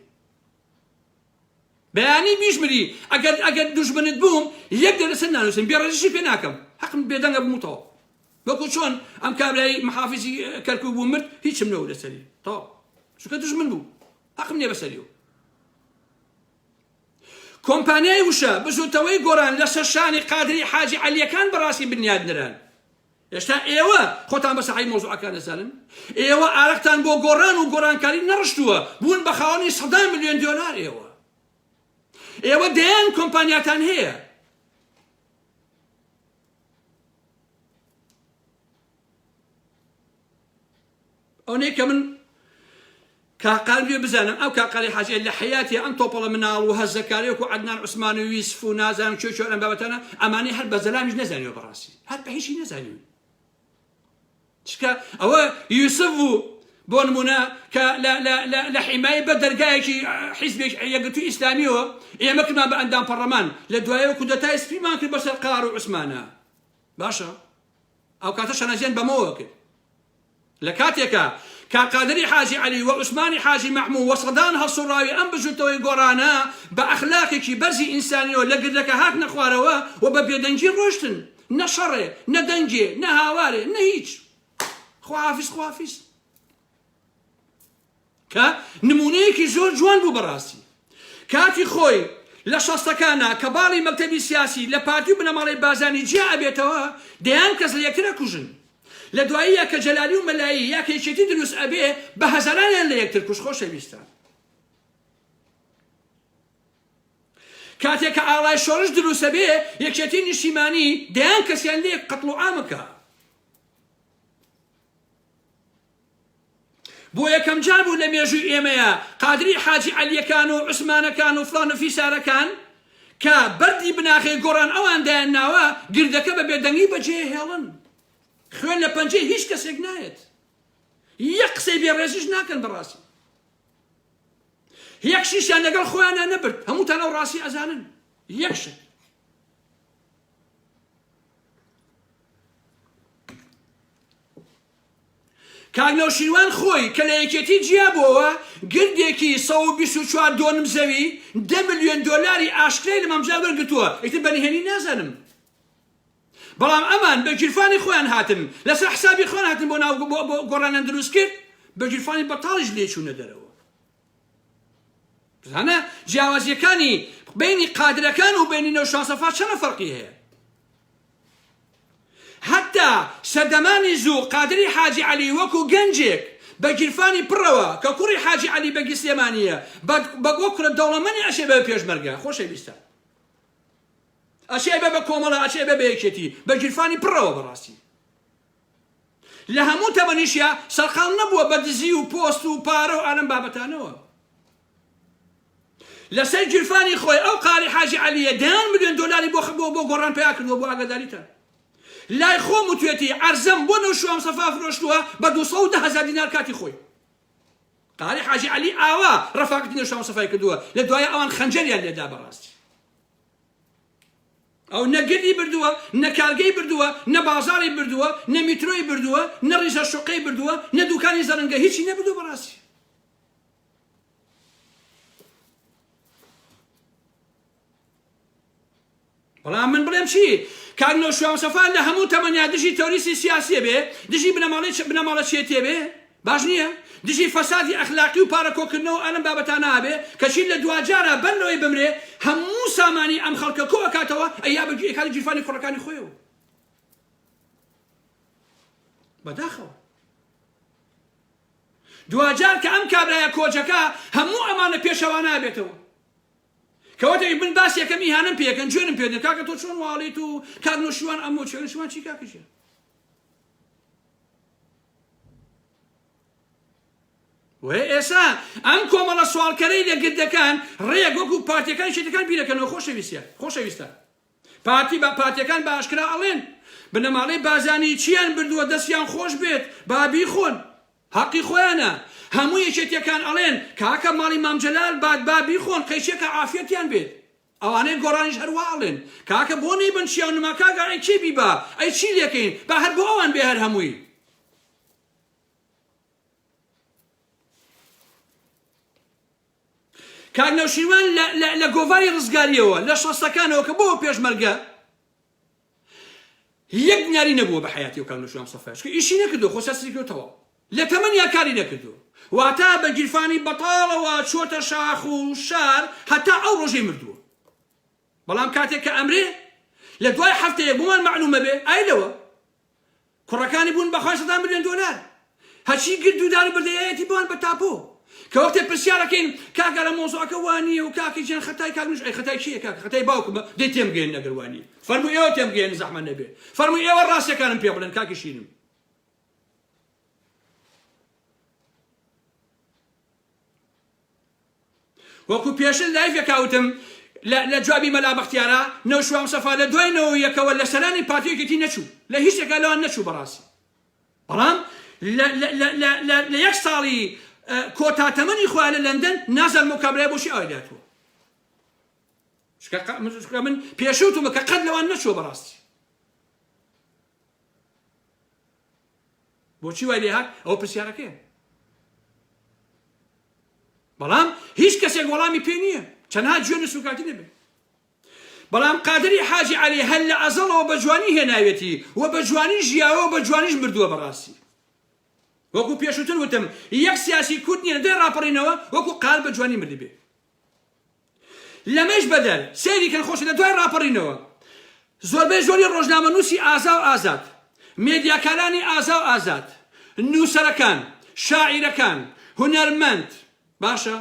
بەیانی بیژمری ئەگەر دوژمنت بووم یەک دەرەسەر نانووسم بێڕێژیشی پێ ناکەم حەقم بێدەنگە بموتەوە وەکو چۆن ئەم کابرای محافیزی کەرکوو بوو مرد هیچم نەوە لەسەری تەواو چونکە دوژمن بوو حەقم نییە بەسەریەوە کۆمپانیای وشە بزوتەوەی گۆران لەسەر شانی قادری حاجی عەلیەکان بەڕاستی بنیادنران هێشتا ئێوە خۆتان بە سەحەی مۆزوعەکان دەزانن ئێوە ئارەقتان بۆ گۆڕان و گۆڕانکاری نەڕشتووە بوون بە خاوەنی 100 ملیۆن دۆلار ئێوە دەیان کۆمپانیاتان هەیە ئەوەیە کە من کاقالی بزانم ئەو کاقالی حاجی لە حیاتی ئەم تۆپەڵە مناڵ و هەزەکاریەک و عەدنان عوسمان و یوسف و نازانم چۆ ئەم بابەتانە ئەمانەی هەر بە زەلامیش نەزانیوە بەڕاستی هەر بە هیچی نەزانیون چکە ئەوە یوسف و بۆ نمونە کە لە حیمای بە دەرگایەکی حیزبێک یەکگرتووی ئیسلامیەوە ئێمە کردمان بە ئەندام پەرلەمان لە دوایەوە کودەتای سپیمان کرد بەسەر قار و عوسمانە باشە ئەو کاتە شەنازیان بەمەوە کرد لە کاتێکە كقادري حاجي علي وعثماني حاجي محمود وصدان هالصراوي ام بجوتوي قرانا باخلاقك برزي انساني ولا قد لك هات نخواروا وببيدنجي روشتن نشره ندنجي نهاواري نهيج خوافيس كا نمونيكي زور جوان بو براسي كاتي خوي لشخصكانا كبالي مكتبي سياسي لبارتيو بنمالي بازاني جاء بيتوا ديان كز ليكتنا كوجن لدوائية كجلالي وملايي يا كيشتي دروس أبيه بهزران اللي يكتر خوش بيستان كاتيك على شورش دروس أبيه يكشتي نشيماني ديان كسيان ليك قتلوا عامك بو يكم جابوا لم يجوا إيميا قادري حاجي علي كانوا عثمان كانوا فلان في سارة كان كبردي بناخي قران أوان ديان ناوا قردك ببيدنغي بجيه هيلن خوێن لە پەنجەی هیچ کەسێک نایەت یەک قسەی بێڕێژیش ناکەن بەڕاستی یەک شیشیان لەگەڵ خۆیانە نەبرد هەمووتان ئەو ڕاستی ئەزانن یەک شت کاگنەوشیروان خۆی کە لە یەکێتی جیابەوە گردێکی 124 دۆنم زەوی 10 ملیۆن دۆلاری ئاشکرای لە مەمجا وەرگرتووە ئیتر بەنهێنی نازانم بەڵام ئەمان بە گیرفانی خۆیان هاتن لەسەر حسابی خۆیان هاتن بۆ ناو گۆڕانیان دروست کرد بە گیرفانی بەتاڵیش لێچوونە دەرەوە بزانە جیاوازیەکانی بینی قادرەکان و بینی نەوشەوان سەفا چەنە فەرقی هەیە حتا سەردەمانی زوو قادری حاجی عەلی وەکو گەنجێک بە گیرفانی پڕەوە کە کوڕی حاجی عەلی بەگی سلێمانیە بە وەکو دەوڵەمەندی ئەشێ بە پێشمەرگە خۆشەویستە ئەچێ بە کۆمەڵە ئەچێ بە بەیەکێتی بە گیرفانی پڕەوە بەڕاستی لە هەموو تەمەنیشیە سەرقاڵ نەبووە بە دزی و پۆست و پارە و ئالەم بابەتانەوە لەسەر گیرفانی خۆی ئەو قاری حاجی عەلیە دەیان ملیۆن دۆلاری بۆ گۆڕان پیا کردووە بۆ ئاگاداریتان لای خۆم وتوێتی عەرزەم بۆ نەوشوام سەفا فرۆشتووە بە 210,000 دینار کاتی خۆی قاری حاجی عەلی ئاوا ڕەفاقەتی نەوشوام سەفای کردووە لە دوایە ئەوان خەنجەریان لێدا بەڕاستی ئەو نەگەری بردووە نە کارگەی بردووە نە بازاری بردووە نە میترۆی بردووە نە ڕیزە شوقەی بردووە نە دوکانی زەرەنگە هیچی نەبردووە بەڕاستی بەڵام من بڵێم چی کاک نەوشوام سەفا لە هەموو تەمەنیا دژی تەوریستی سیاسیە بێ دژی بنەماڵە چێتێ بێ باش نییە دژی فەسادی ئەخلاقی و پارەکۆکردنەوە ئەلەم بابەتانە هەبێ کەچی لە دوجارە بەرنەوەی بمرێ هەموو سامانی ئەم خەڵکە کۆ ئەکاتەوە ئەیا بەکاری گیرفانی کوڕەکانی خۆیەوە بەداخەوە دوجار کە ئەم کابرایە کۆچەکە هەموو ئەمانە پێشەوانە بێتەوە کەواتە من باسیەکەم ئیهانەم پێکەن جوێنم پێ دێت کاکە تۆ چۆن واڵیت و کاک نەوشیوان ئەمۆ چێنشوان چی کاکەشە وێ ئێستا ئەم کۆمەڵە سوالکەرەی لە گردەکان ڕێک وەکو پارتیەکانی شێتەکان بیرەکەنەوە خۆشەویستە پارتیەکان بە ئاشکرا ئەڵێن بنەماڵەی بازانی چیان بردووە دەستیان خۆش بێت با بیخۆن حەقی خۆیانە هەموو یەکێتیەکان ئەڵێن کاکە ماڵی مامجەلال با بیخۆن قەیچێکە عافیەتیان بێت ئەوانەی گۆڕانیش هەروە ئەڵێن کاکە بۆ نەیبن چیا و نما کاکە ئەی چی بیبا ئەی چی لێکەین با هەر بۆ ئەوان بێ هەر هەمووی کاک نەوشیروان لە گۆڤاری ڕزگاریەوە لە شەستەکانەوە کە بۆ پێشمەرگە یەک ناری نەبووە بە حیاتی و کاک نەوشیروان سەفا ئیشی نەکردو خۆسەسری کردەوە لە تەمەنیا کاری نەکردو واتە بە گیرفانی بەتاڵەوە چۆتە شاخ و شار هەتا ئەو ڕۆژەی مردووە بەڵام کاتێک کە ئەمرێ لە دوای هەفتەیە بۆمان معلومە بێ ئایلەوە کوڕەکانی بوون بە 500 ملیۆن دۆلار هەچی گرد و دار و بەردەیەتی بوان بە تاپۆ کە وەختێ پرسیارەکەین کاکە لە مۆزوعەکە وانییە و کاکی جیان خەتای کاک نووش ئەی خەتای چییە کاکە خەتای باوکمە دەی تێمگەێن نەگەر وانییە فەرمووی ئێوە تێمگەێن زەحمەت نەبێ فەرمووی ئێوە ڕاستیەکانم پێ بڵێن کاکی شیرم وەکو پێشن لایڤێکاوتم لە جوابی مەلا بەختیارە نەوشوام سەفا لە دوایەوە یەکەوە لە سەرانی پارتیەکەتی نەچوو لە هیچ یەکە لەوان نەچوو بەڕاستی بەڵام لە یەک ساڵی کۆتاتەمەنی خۆیان لە لەندەن نازانم مۆکابرای بۆشی ئاواداتوە من پێشوتمە کە قەت لەوان نەچوە بەڕاستی بۆچی وای لێ هات ئەوە پرسیارەکەیە بەڵام هیچ کەسێک وەڵامی پێ نییە چەندها گوێن سوکاتی نەبێ بەڵام قادری حاجی عەلی هەر لە ئەزەڵەوە بە جوانی هێناوێتی و بە جوانی ژیاوە و بە جوانیش مردووە بەڕاستی وەکو پێشووتر وتم یەک سیاسی کورد نییە دەی ڕاپەڕینەوە وەکو قال بە جوانی مردی بێ لەمەش بەدەر سەیری کەن خۆش لە دوای ڕاپەڕینەوە زۆربەی زۆری ڕۆژنامەنووسی ئازا و ئازاد مێدیاکارانی ئازا و ئازاد نووسەرەکان شاعیرەکان هونەرمەند باشە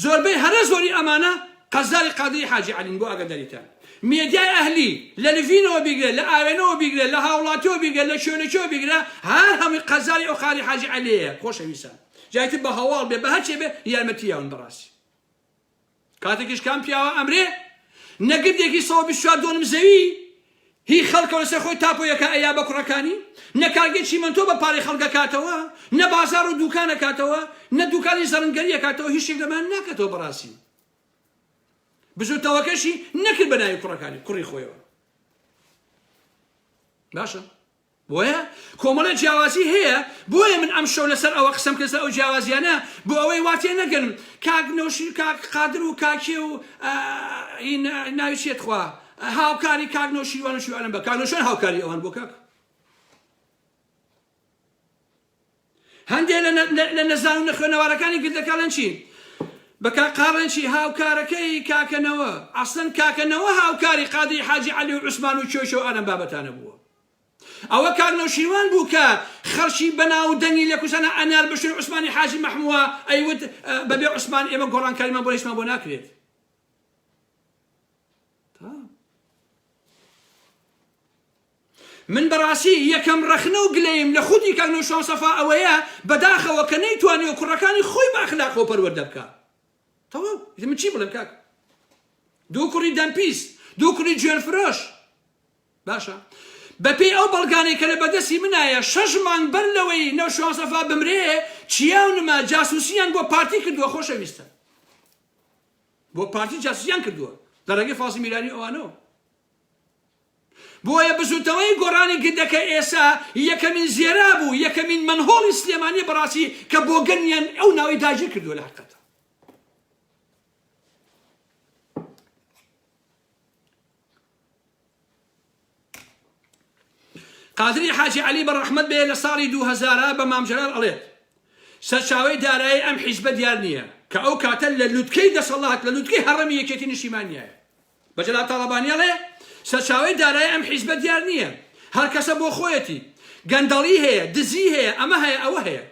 زۆربەی هەرە زۆری ئەمانە قەزاری قادری حاجی عەلین بۆ ئاگاداریتان مێدیای ئەهلی لە لڤینەوە بیگرێت لە ئاوێنەوە بیگرێت لە هاوڵاتیەوە بیگرێت لە شوێنێکەوە بیگرێت هەر هەمووی قەزاری ئەو قادری حاجی عەلیەیە خۆشەویستان جایتر بە هەواڵ بێ بە هەرچێ بێ یارمەتیاون بەڕاستی کاتێکیش کام پیاوە ئەمرێ نەگردێکی 124 دۆنم زەوی هی خەڵکەوە لەسەر خۆی تاپۆیەکە ئەیا بە کوڕەکانی نە کارگەی چیمەنتۆ بە پارەی خەڵکەکاتەوە نە بازار و دوکانەکاتەوە نە دوکانی زەرنگەریەکاتەوە هیچ شتێک لەمان ناکاتەوە بەڕاستی بزوتەوەکەشی نەکرد بە ناوی کوڕەکانی کوڕی خۆیەوە باشە بۆیە کۆمەڵە جیاوازی هەیە بۆیە من ئەم شەو لەسەر ئەوە قسەم کرد ئەو جیاوازیانە بۆ ئەوەی واتێ نەگەن کاک نەوشی کاک قادر و کاکێ و ناوی چێت خوا هاوکاری کاک نەوشیروان و شیوانم بە کاک نەوشیروان هاوکاری ئەوان بۆ کاک هەندێک لە نەزان و نەخوێنەوارەکانی گردەکانن چی بە قاڕن چی هاوکارەکەی کاکەنەوە ئەسڵەن کاکەنەوە هاوکاری قادری حاجی عەلی و عوسمان و کێشە و ئەرەم بابەتانە بووە ئەوە کاک نەوشیروان بوو کە خەرشی بەناو دەنگی لە کوسانە ئەنار بەشوی عوسمانی حاجی مەحمووە ئەیوت بەبێ عوسمان ئێمە گۆڕانکاریمان بۆ هیچمان بۆ ناکرێت من بەڕاستی یەکەم ڕەخنە و گلەیم لە خودی کاک نەوشەوان سەفا ئەوەیە بەداخەوە کە نەیتوانێ و کوڕەکانی خۆی بە ئەخلاقەوە پەروەردە بکە. تەواو من چی بڵێم کاک؟ دوو کوڕی دەمپیس، دوو کوڕی گوێنفرۆش. باشە بەپێی ئەو بەڵگانەی کە لە بەدەستی منایە 6 مانگ بەر لەوەی نەوشەوان سەفا بمرێ چیاونمە جاسوسیان بۆ پارتی کردووە. خۆشەویستە بۆ پارتی جاسوسیان کردووە لە ڕێگەی فازڵ میرانی ئەوانەوە. بۆیە بزوتەوەی گۆڕانی گردەکە ئێستا یەکەمین زێرا بوو، یەکەمین منهۆڵی سلێمانی بەڕاستی کە بۆ گەنیان ئەو ناوی داگیر کردووە لە حقیقەت. قادری حاجی عەلی بەڕەحمەت بێ لە ساڵی 2000 بە مام جەلال ئەڵێت سەرچاوەی دارایی ئەم حیزبە دیار نییە کە ئەو کاتە لە لووتکەی دەسەڵات لە لووتکەی هەڕەمی یەکێتی نیشتیمانیایە. بە جەلال تاڵەبانی ئەڵێ سەرچاوەی دارایی ئەم حیزبە دیار نییە، هەر کەسە بۆ خۆیەتی گەندەڵی هەیە، دزی هەیە، ئەمە هەیە ئەوە هەیە.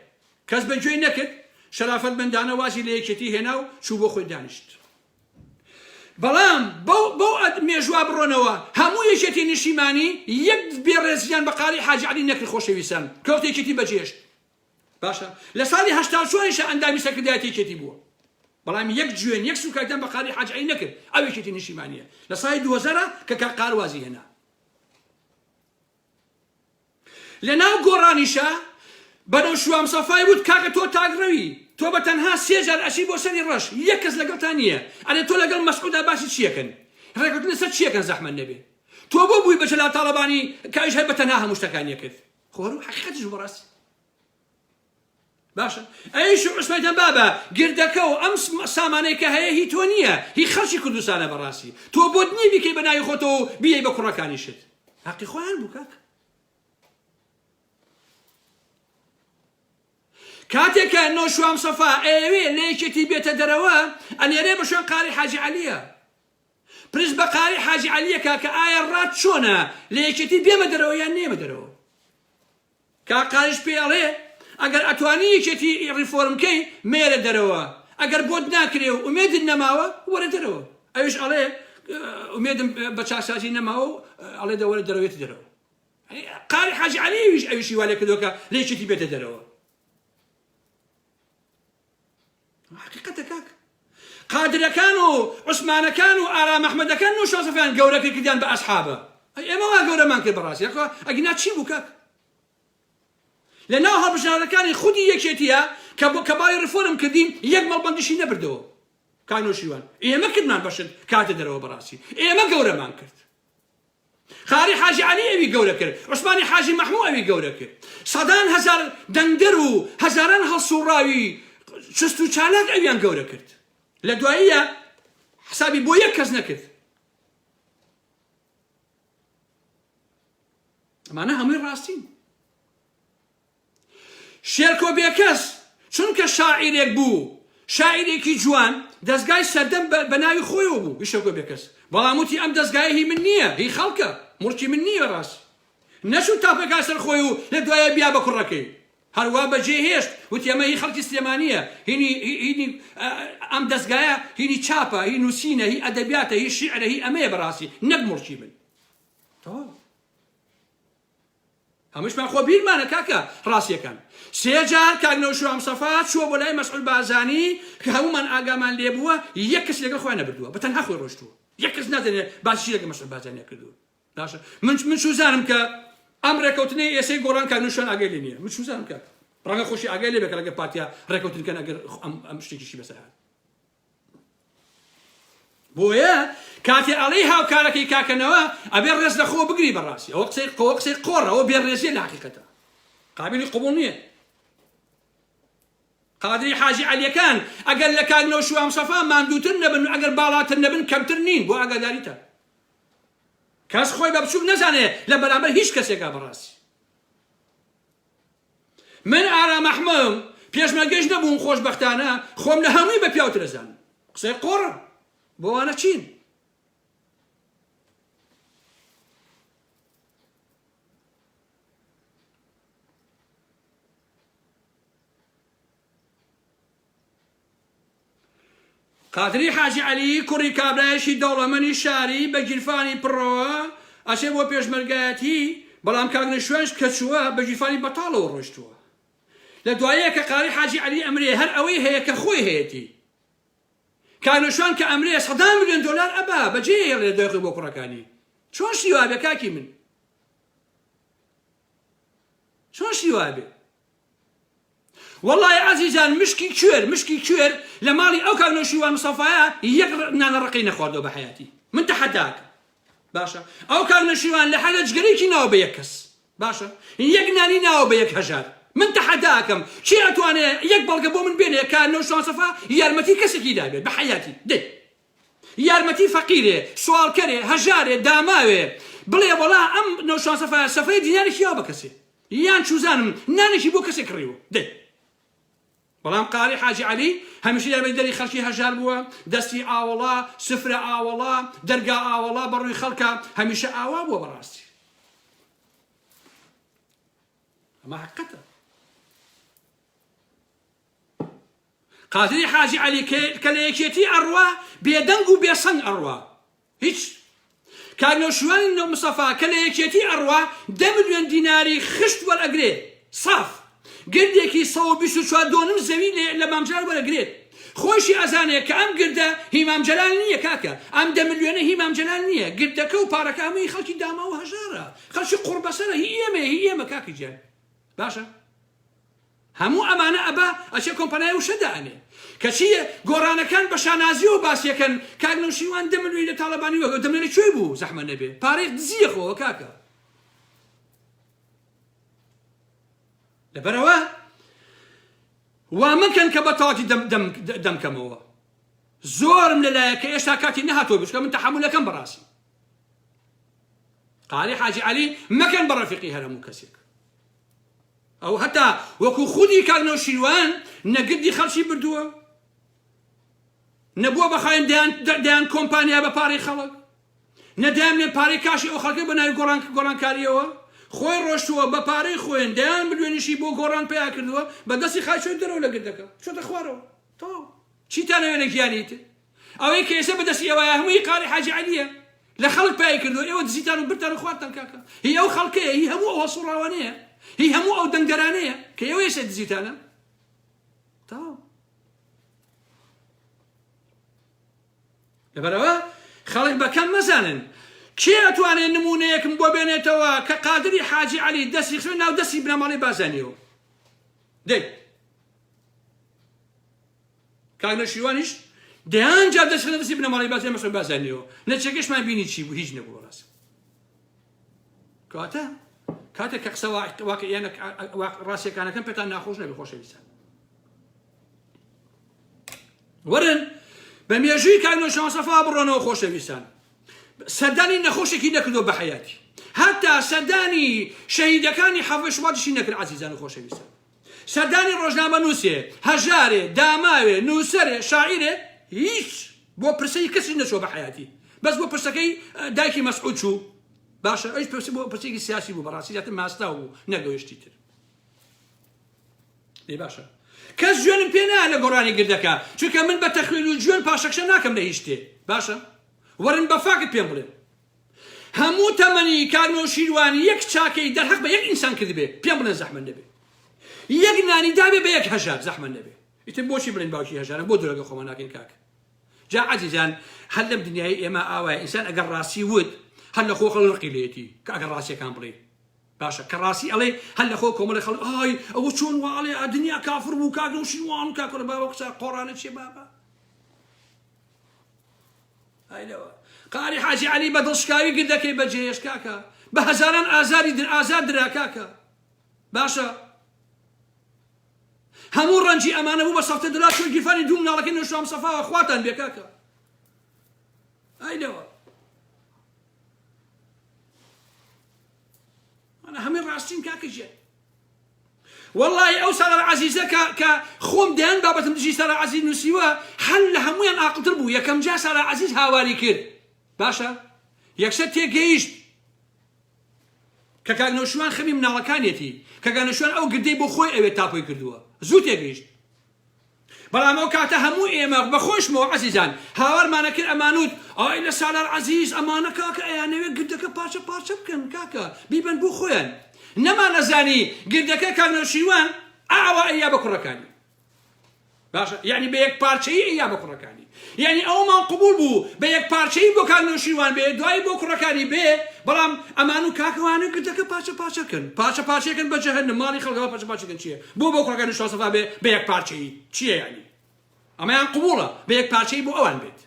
کەس بەگوێی نەکرد شەرافەتمەندانە وازی لە یەکێتی هێنا و چوو بۆ خۆی دانیشت. بەڵام بەو مێژوا بڕۆنەوە هەموو یەکێتی نیشتیمانی یەک بێڕێزیان بە قاری حاجی عەلی نەکرد. خۆشەویستان کەوت یەکێتی بەجێشت. باشە لە ساڵی 84 ئەندامی سەرکردایەتی یەکێتی بووە، بەڵام یەک جوێن یەک سوکایتان بە قاری حاجی عەلی نەکرد. ئەو یەکێتی نیشتیمانیە لە ساڵی 2000 کە قاروازی هێنا. لە ناو گۆڕانیشە بەنەو شوام سەفای وت کاکە تۆ تاگڕەوی، تۆ بە تەنها 3 جار ئەچی بۆ سەری ڕەش، یەک کەس لەگەڵتان نییە. ئەرێ تۆ لەگەڵ مەسعودا باسی چیەکەن؟ ڕێکەوتن لەسەر چیەکەن زەحمەت نەبێ؟ تۆ بۆ بووی بە جەلال تاڵەبانی کاویش هەر بە تەنها هەموو شتەکانیە کرد. خۆڕوو حەقیقەتیش بەڕاستی باشە. ئەیش عوسمانیان بابە گردەکە و ئەم سامانەی کە هەیە هی تۆ نییە، هی خەڵکی کوردستانە بەڕاستی. تۆ بۆت نییە بیکەی بە ناوی خۆتەوە و بیەی بە کوڕەکانیشت. حەقی خۆیان بوو کاک. کاتێککە نەوشەوان سەفا ئەوێ لە یەکێتی بێتە دەرەوە ئەنێرێ بە شوێن قاری حاجی عەلیە. پرس بە قاری حاجی عەلیەکە کە ئایا ڕات چۆنە لە یەکێتی بێمە دەرەوە یان نێمە دەرەوە. کا قاریش پێڵێ ئەگەر ئەتوانی یەکێتی ریفۆرمکەی مێرە دەرەوە، ئەگەر بۆت ناکرێ و ئومێدت نەماوە وەرە دەرەوە. ئەویش ئەڵێ ئومێدم بە چاسازی نەماوە و ئەڵێ دەوەرە دەرەوێتی دەرەوە. قاری حاجی عەلیویش ئەویشی وا لێ کردووە کە لە یەکێتی بێتە دەرەوە. حقیقەتە کاک قادرەکان و عوسمانەکان و ئارام ئەحمەدەکان نەوشەوان سەفایان گەورەکە کردیان بە ئەسحابە. ئێمە وا گەورەمان کرد بەڕاستی. ئەگینا چی بوو کاک؟ لە ناو هەڵبژاردنەکانی خودی یەکێتیە کە باوی ریفۆرم کردین یەک مەڵبەندیشی نەبردەوە. کاک نەوشیوان ئێمە کردمان بەشت کاتە دەرەوە بەڕاستی. ئێمە گەورەمان کرد. قاری حاجی عەلی ئەوی گەورە کرد، عوسمانی حاجی مەحموود ئەوی گەورە کرد. سەدان هەزار دەنگدەر و هەزاران هەڵسوڕاوی شست و چالاک ئەویان گەورە کرد. لە دواییە حسابی بۆ یەک کەس نەکرد. ئەمانە هەمووی ڕاستین. شێرکۆ بێکەس چونکە شاعیرێک بوو، شاعیرێکی جوان، دەستگای سەردەم بە ناوی خۆیەوە بوو. شێرکۆ بێکەس بەڵام وتی ئەم دەستگایە هی من نییە، هی خەڵکە، موڵکی من نییە. ڕاست نەچوو تاپەکە سەر خۆی و لە دوایە بیا بە کوڕەکەی هەروە بەجێ هێشت وتی ئەمە هی خەڵکی سلێمانیە، هینی ئەم دەستگایە هینی چاپە، هی نووسینە، هی ئەدەبیاتە، هی شیعرە، هی ئەمەیە بەڕاستی نەک موڵکی من. هەمووشمان خۆ بیرمانە کاکە ڕاستیەکان. 3 جار کاک نەوشەوان سەفا چووە بۆ لای مەسعود بازانی کە هەمومان ئاگامان لێ بووە یەک کەس لەگەڵ خۆیان نەبردووە، بە تەنها خۆی ڕۆیشتووە. یەک کەس نازانێت باسی لەگەڵ مەسعود بازانیە کردووە. باشە من شوزانم کە ئەم ڕێکەوتنەی ئێسەی گۆڕان کاک نەوشەوان ئاگای لێ نییە. من شوزانم کاک ڕەنگە خۆشی ئاگای لێ بێ کە لەگەڵ پارتیا ڕێکەوتنەکەن ئەگەر ئەم شتێکیشی بەسەر هات. بۆیە کاتێ ئەڵەی هاوکارەکەی کاکەنەوە ئەبێ ڕێز لە خۆ بگری بەڕاستی. ئەوە قسەی قۆڕە، ئەوە بێڕێزیە لە حەقیقەتە، قابلی قبوڵ نییە. قادری حاجی عەلیەکان ئەگەر لە کاک نەوشەوان سەفا ماندووتر نەبن، ئەگەر باڵاتر نەبن کەمتر نین. بۆ ئاگاداریتە کەس خۆی بە بچووک نەزانێ لە بەرامبەر هیچ کەسێکا بەڕاستی. من ئارام ئەحمەدم پێشمەرگەیش نەبووم خۆشبەختانە خۆم لە هەمووی بە پیاوتر دەزانم. قسەی قۆڕە بۆ وانە چین. قادری حاجی عەلی کوڕی کابرایەکی دەوڵەمەندی شاری بە گیرفانی پڕەوە ئەچێ بۆ پێشمەرگایەتی بەڵام کاکنە شوێنش کە چووە بە جیفانی بەتاڵەوە ڕۆشتووە لە دوایەیە کە قاری حاجی عەلی ئەمرێ هەر ئەوەی هەیە کە خۆی هەیەتی کاکنە شوێن کە ئەمرێ 100 ملیۆن دۆلار ئەبا بەجێ هێڵێ دەیخی بۆ کوڕەکانی چۆن شیوا بێ کاکی من چۆن شیوا بێ والله عزیزان مشکی کوێر لە ماڵی ئەو کاکنە شیوان مستەفایە یەک نانە ڕقی نەخواردەوە بە حیاتی من تەحەداکە باشە ئەو کاکنە شیوان لە حەلە جگەرێکی ناوە بە یەک کەس باشە یەک نانی ناوە بە یەک هەژار من تەحەداکەم چی ئەتوانێت یەک بەڵگە بۆ من بێنێ کاکنە شیوان مستەفا یارمەتی کەسێکی دابێت بە حیاتی دێ یارمەتی فەقیرێ سوالکەرێ هەژارێ داماوێ بڵێ وەڵا ئەم نەوشان سەفەی دینارێکی یا بە کەسێ یان چوزانم نانێکی بۆ کەسێک کڕیوە دێ بەڵام قاری حاجی عەلی هەمیشە یارمەتی دەری خەڵکی هەژار بووە دەستی ئاوەڵا سفرە ئاوەڵا دەرگا ئاوەڵا بەڕووی خەڵکە هەمیشە ئاوا بووە بەڕاستی ئەمە حەقەتە قادری حاجی عەلی کە لە یەکێتی ئەڕوا بێدەنگ و بێسەنگ ئەڕوا هیچ کاکنە شیوانی مستەفا کە لە یەکێتی ئەڕوا 10 ملیۆن دیناری خشت وەرئەگرێ صاف گردێکی 124 دۆنم زەوی لە مامجلال وەرەگرێت خۆشی ئەزانەیە کە ئەم گردە هی مامجلال نییە کاکە ئەم 10 ملیۆنە هی مامجلال نییە گردەکە و پارەکە هەمووی خەڵکی داما و هەژارە خەڵکی قوربەسەرە هی ئێمە کاکی گیان باشە هەموو ئەمانە ئەبا ئەچێ کۆمپانیای وشەدانێ کەچی گۆڕانەکان بە شانازیەوە باسیەکەن کاکنە شیوان 10 ملیۆن لە تاڵەبانی وەگە 10 ملیۆن کوێ بوو زەحمە نەبێ پارەی دزیەخەوە کاکە لەبەرەوە وا مەکەن کە بەتەواتی دەمکەمەوە زۆرم لەلایە کە ئێشتا کاتی نەهاتۆ بشکە من تەحمولەکەم بەڕاستی قاری حاجی عەلی مەکەن بە ڕەفیقی هەرەموو کەسێک ئەو هەتا وەکو خودی کاکنە شیوان نەگردی خەڵکی بردووە نەبووە بەخاین دەیان کۆمپانیا بە پارەی خەڵک نەدایان پارەی کاشی ئەو خەڵکە بە ناوی گۆڕانکاریەوە خۆی ڕۆشتووە بە پارەی خۆیان دەیان ملیۆنیشی بۆ گۆڕان پیا کردووە بە دەستی خاچۆی دەرەوە لە گردەکە چۆتە خوارەوە تەواو چیتانەوێ لە گیانیتر ئەوەی کە ئێستا بەدەستی ئێوەیە هەمووی قاری حاجی عەلیە لە خەڵک پای کردووە ئێوە دزیتان و برتان و خواردتان کاکە هی ئەو خەڵکەیە هی هەموو ئەو هەسوڕاوانەیە هی هەموو ئەو دەنگدەرانەیە کە ئێوە ئێستا دزیتانە تەواو لەبەرەوە خەڵک بەکەم مەزانن کێ ئەتوانێت نمونەیەکم بۆ بێنێتەوە کە قادری حاجی عەلی دەستی خوێن ناو دەستی بنەماڵی بازانیەوە دێ کاکنە شیوانیش دەیان جا دەستی بنەماڵی بازانیە مەسڵ بازانیەوە نەچێکەشمان بینی چی بوو هیچ نەبوو ڕاست کاتێک کە قسە واقعیانە ڕاستیەکانەکەم پێتان ناخۆش نەبێ خۆشەویستان وەرن بە مێژووی کاکنە شیوان مستەفا بڕۆنەوە خۆشەویستان سەردانی نەخۆشێکی نەکردەوە بە حیاتی هەتا سەردانی شەهیدەکانی حەڤە شواتیشی نەکرد عەزیزان و خۆشەویستان سەردانی ڕۆژنامە نووسێ هەژارێ داماوێ نووسەرێ شاعیرێ هیچ بۆ پرسەی کەسی نەچوە بە حیاتی بەس بۆ پرسەکەی دایکی مەسعود چوو باشە ئەویش بۆ پرسێکی سیاسی بوو بەڕاستی زیاتر ماستا بوو نەگەوێشتی تر دەی باشە کەس جوێنم پێ نایە لە گۆڕانی گردەکە چونکە من بە تەخوین و جوێن پاشەکشە ناکەم لە هیچ شتێ باشە وەرن بە فاکت پێم بڵێ هەموو تەمەنی کاکنە شیروانی یەک چاکەی دەرحەق بە یەک ئینسان کردبێ پێم بڵێن زەحمە نەبێ یەک نانی دابێ بە یەک هەژار زەحمە نەبێ ئیتر بۆچی بڵێن باوکی هەژارە بۆ دورەگە خۆمان ناکەین کاک جا عەزیزان هەر لەم دنیای ئێمە ئاوایە ئینسان ئەگەر ڕاستی وت هەر لە خۆ خەڵ ڕقی لێتی کە ئەگەر ڕاستیەکان بڵێ باشە کە ڕاستی ئەڵێ هەر لە خۆ کۆمەڵی خەڵک ئای ئەوە چۆن وا ئەڵێ دنیا کافر بوو کاکنە شیروان و کاکە بابە قسە قۆڕانە چێ بابە ئایلەوە قاری حاجی عەلی بە دڵشکاوی گردەکەی بەجێهێشت کاکە بە هەزاران ئازار درا کاکە باشە هەموو ڕەنجی ئەمانە بوو بە سەفتە دلار چۆن گیرفانی دوو مناڵەکەی نەوشین مستەفاوە خواتان بێ کاکە ئایلەوە ئەنا هەمووی ڕاستین کاکەژێ والله ئەو ساڵە عەزیزە کە خۆم دەیان بابەتم دژی ساڵە عەزیز نووسیوە هەر لە هەموویان عاقڵتر بوو یەکەم جا ساڵە عەزیز هاواری کرد باشە یەکسەر تێگەیشت کە کاکنە شیوان خەمی مناڵەکانێتی کە کاکنە شیوان ئەو گردەی بۆ خۆی ئەوێ تاپۆی کردووە زوو تێگەیشت بەڵام ئەو کاتە هەموو ئێمە بەخۆشمەوە عەزیزان هاوارمانەکرد ئەمانوت ئای لە سالار عەزیز ئەمانە کاکە ئەیانەوێت گردەکە پارچە پارچە بکەن کاکە بیبەن بۆ خۆیان نەمانەزانی گردەکە کاکنەوشیوان ئاوا ئەیا بە کوڕەکانی باشە یعنی بە یەک پارچەیی ئەیا بە کوڕەکانی یعنی ئەومان قبول بوو بە یەک پارچەی بۆ کاکنەوشیوان بێ دوای بۆ کوڕەکانی بێ بەڵام ئەمان و کاکەوانە گردەکە پارچە پارچەکەن پارچە پارچەکەن بە جەهەنەم ماڵی خەڵکەوە پارچە پارچەکەن چییە بۆ کوڕەکانی شاسەفا بێ بە یەک پارچەیی چییە یعنی ئەمەیان قبوڵە بە یەک پارچەی بۆ ئەوان بێت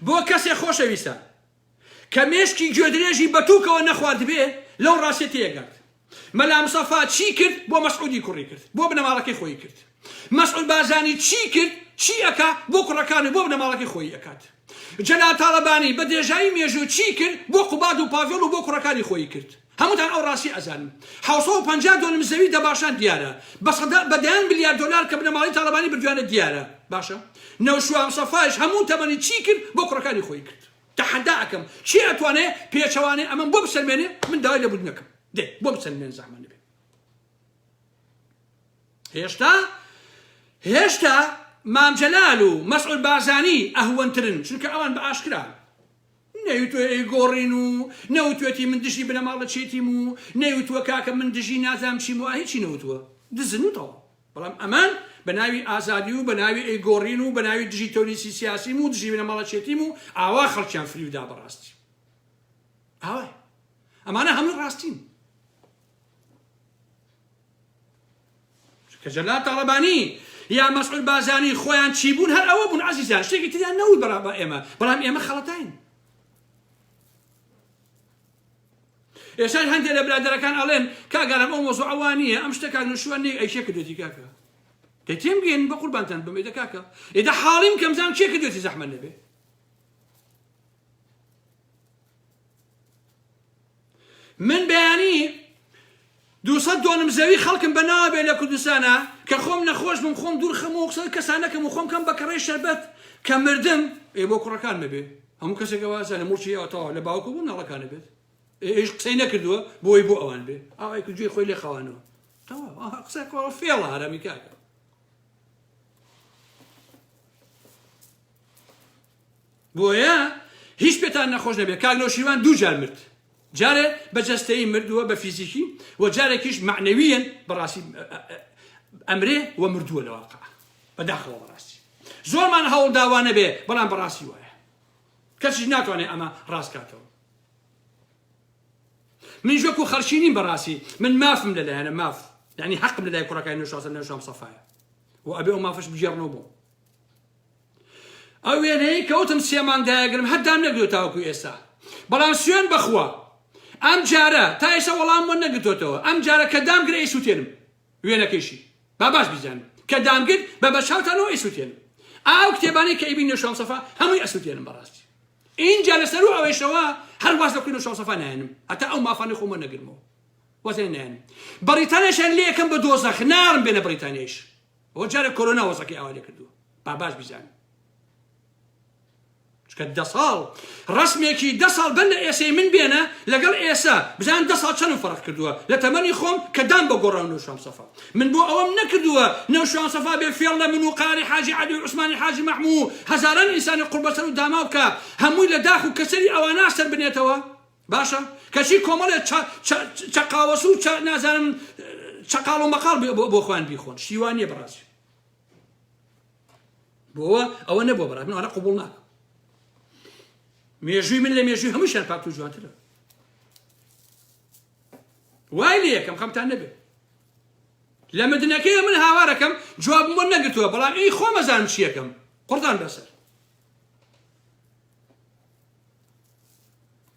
بۆ کەسێک خۆشەویستە کە مێشکی گوێدرێژی بەتووکەوە نەخوارد بێ لەو ڕاستێ تێگەات مەلا مستەفا چی کرد بۆ مەسعودی کوڕی کرد بۆ بنەماڵەکەی خۆی کرد مەسعود بارزانی چی کرد چی ئەکا بۆ کوڕەکانی بۆ بنەماڵەکەی خۆی ئەکات جەلال تاڵەبانی بە دێژایی مێژوو چی کرد بۆ قوباد و پاڤێڵ و بۆ کوڕەکانی خۆی کرد هەمووتان ئەو ڕاستی ئەزانن 750 دۆلم زەوی دەباشان دیارە بە دەیان ملیار دۆلار کە بنەماڵی تاڵەبانی بردوانە دیارە باشە نەوشوام سەفاش هەموو تەمەنی چی کرد بۆ کوڕەکانی خۆی کرد تەحەدا ئەکەم چی ئەتوانێ پێچەوانێ ئەمەم بۆ بسەلمێنێ من داوای لەبوود نەکەم دێ بۆ بسەلمێن زەحمەت نەبێ هێشتا مام جەلال و مەسعود بارزانی ئەهوەنترن چونکە ئەوان بە ئاشکرا نەیوتوێ ئەیگۆڕین و نەوتوێتی من دژی بنەماڵە چێتیم و نەیوتووە کاکە من دژی نازام چیم و هیچی نەوتووە دزنوتەوە بەڵام ئەمان بە ناوی ئازادی و بە ناوی ئەیگۆڕین و بە ناوی دژی تۆریسی سیاسیم و دژی بنەماڵە چێتیم و ئاوا خەڵکیان فریودا بەڕاستی ئاوای ئەمانە هەموو ڕاستین کە جەلال تاڵەبانی یا مەسعود بارزانی خۆیان چی بوون هەر ئەوە بوون عەزیزان شتێکی تریان نەوت بەرامبەر ئێمە بەڵام ئێمە خەڵەتین ئێشان هەندێک لە برادەرەکان ئەڵێن کاگەرم ئەو مۆزوع ئەوان نییە ئەم شتە کاکنەوشیوان نێ ئەی چێ کردوێتی کاکە دەی تێم بگەین بە قوربانتان بم ئێدە کاکە ئێدە حاڵیم کەم زانم چێ کردوێتی زەحمەت نەبێ من بەیانی 200 دۆنم زەوی خەڵکم بەناوە بێ لە کوردستانە کە خۆم نەخۆش بم خۆم دوور خەم و قسە کەسانەکەم و خۆم کەم بە کەڕەی شەربەت کە مردم بۆ کوڕەکان مەبێ هەموو کەسێکەوە زانە موچی ئەوتەوە لە باوکو بوو ناڵەکانە بێت ئێش قسەی نەکردووە بۆی بۆ ئەوان بێ ئاوای کوجێ خۆی لێ خەوانەوە تەواو قسەکەوە فێڵە هەرەمی کاکە بۆیە هیچ پێتان نەخۆش نەبێت کاکنەوشیوان دوو جار مرد جارێ بەجەستەیی مردووە بە فیزیکی و جارێکیش معنەویەن بەڕاستی ئەمرێ و مردووە لە واقع بەداخەوە بەڕاستی زۆرمان هەوڵ داوانە بێ بەڵام بەڕاستی وایە کەسیش ناتوانێت ئەمە ڕاستکاتەوە من جوەکو خەرچینیم بەڕاستی من مافم لەلایەنە ماف یعنی حەقم لەلای کوڕەکانی نەوشام سەفایە و ئەبێ ئەو مافش بژێڕنەوە بۆ ئەو وێنەیە کەوتم 3 مانگ داگرم هەردام نەگرێت تاوەکو ئێستا بەڵام سوێن بەخوا ئەم جارە تا ئێستا وەڵام وە نەگرتوتەوە ئەم جارە کە دامگرێ ئەیسووتێنم وێنەکەیشی با باش بیزانم کە دامگرت بە بەشاوتانەوە ئەیسووتێنم ئاو کتێبانەی کە ئیبی نەوشام سەفا هەمووی ئەسووتێنم بەڕاستی اینجا لەسەر و ئەوەیشەوە هەر واز لەکوێ نەوشام سەفا نایەنم هەتا ئەو مافانەی خۆمە نەگرمەوە وەزێ نایەنم بەریتانیاشیان لێ یەکەم بە دۆزەخ نارم بێنە بەریتانیاش ئەوە جارە کۆرۆنا وەزەکەی ئاوا لێ کردووە با باش بیزانم کە 10 ساڵ ڕسمێکی 10 ساڵ بەن لە ئێسەی من بێنە لەگەڵ ئێسا بزان 10 ساڵ چەند فەرق کردووە لە تەمەنی خۆم کە دام بە گۆڕاو نەوشام سەفا من بۆ ئەوەم نەکردووە نەوشام سەفا بێ فێڵ لە من و قاری حاجی عەلی و عوسمانی حاجی مەحموود هەزاران ئینسانی قوربەسەر و داماو بکە هەمووی لە داخ و کەسەری ئەوانە سەر بنێتەوە باشە کەچی کۆمەڵێ چەقاوەس و نازانم چەقاڵ و مەقاڵ بۆ خۆیان بیخۆن شیوان نییە بەڕاستی بۆەوە ئەوە نەبووە بەڕاستی من ئەوانە قبوڵ ناکەم مێژووی من لە مێژووی هەمووشیان پاک و جوانترە وای لێ یەکەم خەمتان نەبێت لە مدنەکەی من هاوارەکەم جوابم بۆ نەگرتووە بەڵام ئەی خۆم ئەزانم چی یەکەم قورتان بەسەر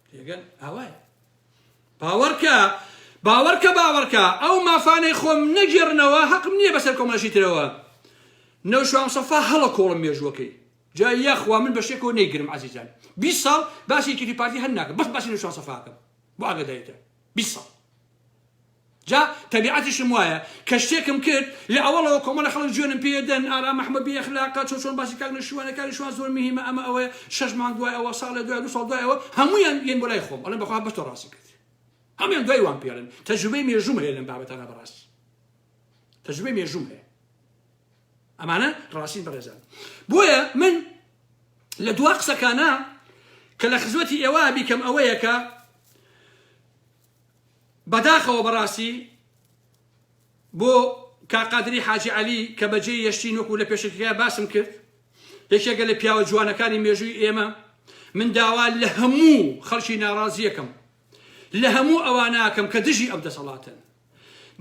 تێگەن ئاوایە باوەڕکە ئەو مافانەی خۆم نەگێڕنەوە حەقم نییە بەسەر کۆمەڵەشی ترەوە نەوشام سەفا هەڵە کۆڵم مێژووەکەی جا یەخوا من بەشێکەوە نەیگرم عەزیزان 20 ساڵ باسی یەکێتی پارتی هەر ناکەم بەس باسی نەوشام سەفاکەم بۆ ئاگاداریتە 20 ساڵ جا تەبیعەتیشم وایە کە شتێکم کرد لە ئەوەڵەوە کۆمەڵە خەڵک جوێنم پێدەن ئارا مەحمەد بێ ئەخلاقا چۆن باسی کاکنەوشیوانەکانی شوان زۆر مهمە ئەمە ئەوەیە 6 مانگ دوای ئەوە ساڵە دوای 2 ساڵ دوایەوە هەموویان یەن بۆ لای خۆم ئەڵێن بەخوا بەس تۆ ڕاستی کرد هەموویان دوای وان پێڵێن تەجروبەی مێژووم هەیە لەم بابەتانە بەڕاستی تەجروبەی مێژووم هەیە ئەمانە ڕاستین بەڕێزان بۆیە من لە دوا قسەکانە کە لە خزمەتی ئێوە بیکەم ئەوەیە کە بەداخەوە بەڕاستی بۆ کاقادری حاجی عەلی کە بەجێ یەشتین وەکو لە پێشەکەیە باسم کرد یەکێکە لە پیاوە جوانەکانی مێژووی ئێمە من داوا لە هەموو خەڵکی ناڕازیەکەم لە هەموو ئەواناکەم کە دژی ئەو دەسەڵاتن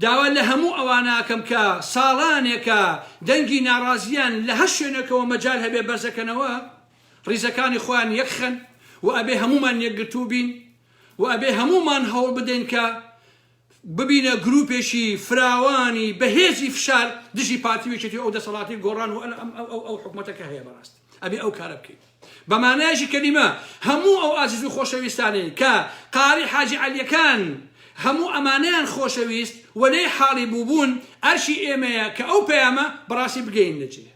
داوا لە هەموو ئەواناکەم کە ساڵانێکە دەنگی ناڕازیان لە هەر شوێنێکەوە مەجال هەبێ بەرزەکەنەوە ڕیزەکانی خۆیان یەکخەن و ئەبێ هەمومان یەکگرتوو بین و ئەبێ هەمومان هەوڵ بدەین کە ببینە گروپێکی فراوانی بەهێزی فشار دژی پارتیوێکی ئەو دەسەڵاتی گۆڕان و ئەو حکومەتەکە هەیە بەڕاست ئەبێ ئەو کارە بکەین بەمانایشی کەلیمە هەموو ئەو ئازیز و خۆشەویستانەی کە قاری حاجی عەلیەکان هەموو ئەمانەیان خۆشەویست وەلەی حاڵی بووبوون ئەرشی ئێمەیە کە ئەو پەیامە بەڕاستی بگەین لەجێ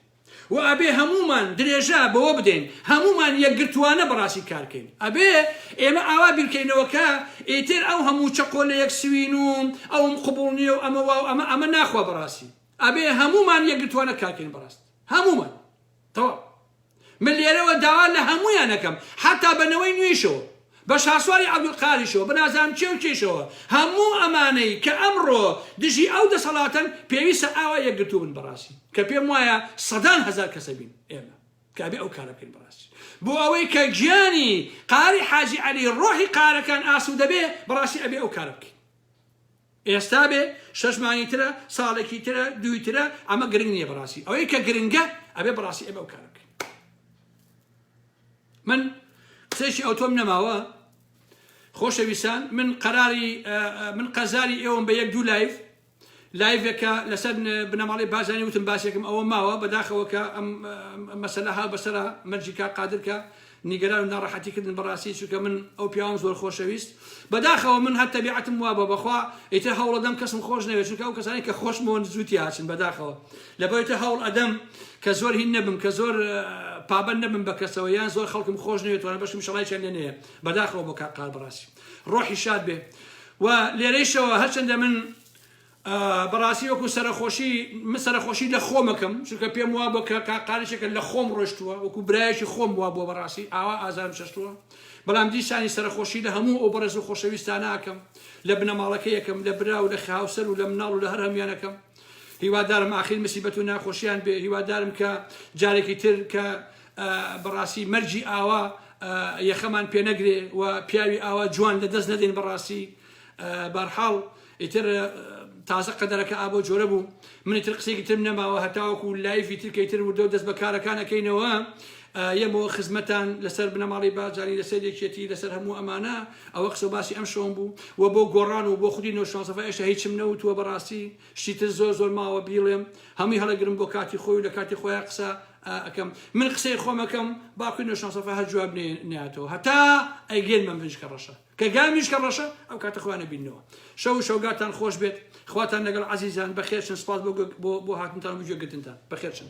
و ئەبێ هەمومان درێژە بەوە بدەین هەمومان یەکگرتوانە بەڕاستی کارکەین ئەبێ ئێمە ئاوا بیرکەینەوە کە ئیتر ئەو هەموو چەقۆ لە یەک سوین و ئەوم قبوڵ نییە و ئەمە ناخوا بەڕاستی ئەبێ هەمومان یەکگرتوانە کارکەین بەڕاست هەمومان تەواو من لێرەوە داوا لە هەمویان نەکەم حتا بنەوەی نوێیشەوە بە شاسواری عەبدولقادریشەوە بە نازانم چێ و چێشەوە هەموو ئەمانەی کە ئەمڕۆ دژی ئەو دەسەڵاتن پێویستە ئاوا یەکگرتوو بن بەڕاستی کە پێم وایە سەدان هەزار کەسە بین ئێمە کە ئەبێ ئەو کارە بکەین بەڕاستی بۆ ئەوەی کە گیانی قاری حاجی عەلی ڕۆحی قارەکان ئاسوودە بێ بەڕاستی ئەبێ ئەو کارە بکەین ئێستا بێ 6 مانگی ترە ساڵێکی ترە دوی ترە ئەمە گرنگ نییە بەڕاستی ئەوەی کە گرنگە ئەبێ بەڕاستی ئەبێ ئەو کارە بکەین من قسەیشی ئەوتۆم نەماوە خۆشەویستان من قەزاری ئێوەم بە یەک دوو لایڤێکە لەسەر بنەماڵی بازانی وتم باسێکم ئەوە ماوە بەداخەوە کە ئەم مەسەلە ها بەسەرە مەرجیکا قادرکە نیگەران و ناڕەحەتیکردن بەڕاستی چونکە من ئەو پیاوەم زۆر خۆشەویست بەداخەوە من هەر تەبیعەتم وا بە بەخوا ئیتر هەوڵ ئەدەم کەسم خۆش نەوێت چونکە ئەو کەسانی کە خۆشمەوە زووتی هاچن بەداخەوە لەبەرەوەی هەوڵ ئەدەم کە زۆر هین نەبم کە زۆر پابەند نەبم بە کەسەوە یان زۆر خەڵکم خۆش نەوێتوانە بەشم شەڵای چەند لێنەیە بەداخەوە بۆ قال بەڕاستی ڕۆحی شاد بێ و لێرەیشەوە هەرچەندە من بەڕاستی وەکو سەرخۆشی لە خۆمەکەم چونکە پێم وا بۆ کە قارێکێکە لە خۆم ڕۆشتووە وەکو برایەکی خۆم وا بۆ بەڕاستی ئاوا ئازارم شەشتووە بەڵام دیسانی سەرخۆشی لە هەموو ئەو بەڕێز و خۆشەویستانە ئاکەم لە بنەماڵەکە یەکەم لە برا و لە خاوسەر و لە مناڵ و لە هەر هەمویانەکەم هیوادارم ئاخیر مەسیبەت و ناخۆشیان بێ هیوادارم کە جارێکی تر کە بەڕاستی مەرجی ئاوا یەخەمان پێ نەگرێ و پیاوی ئاوا جوان لە دەست نەدەین بەڕاستی بەرحاڵ ئیتر تازە قەدەرەکە ئابۆ جۆرە بوو منیتر قسێکی تر نەماوە هەتاوەکو لایڤی ترکەی تر وردە و دەست بە کارەکانەکەینەوە یەمەوە خزمەتان لەسەر بنەماڵی بازاری لەسەر یەکێتی لەسەر هەموو ئەمانە ئەوە قسە باسی ئەم شۆم بوو و بۆ گۆڕان و بۆ خودی نۆشانسەفە ئێشتا هیچم نەوتووە بەڕاستی شتیتر زۆر ماوە بیڵێم هەمووی هەڵەگرم بۆ کاتی خۆی و لە کاتی خۆیان قسە ئەەکەم من قسەی خۆمەکەم باقی نۆشانسەفە هەر جواب نێتەوە هەتا ئەیگەن من بنجکە ڕەشە کە گامیشکە ڕەشە ئەو کاتە خۆیانە بینەوە شەوگاتان خۆش بێت خواتان لەگەڵ عەزیزان بەخێرچن سپاس بۆ هاتنتان و گوێگرتنتان بەخێرچن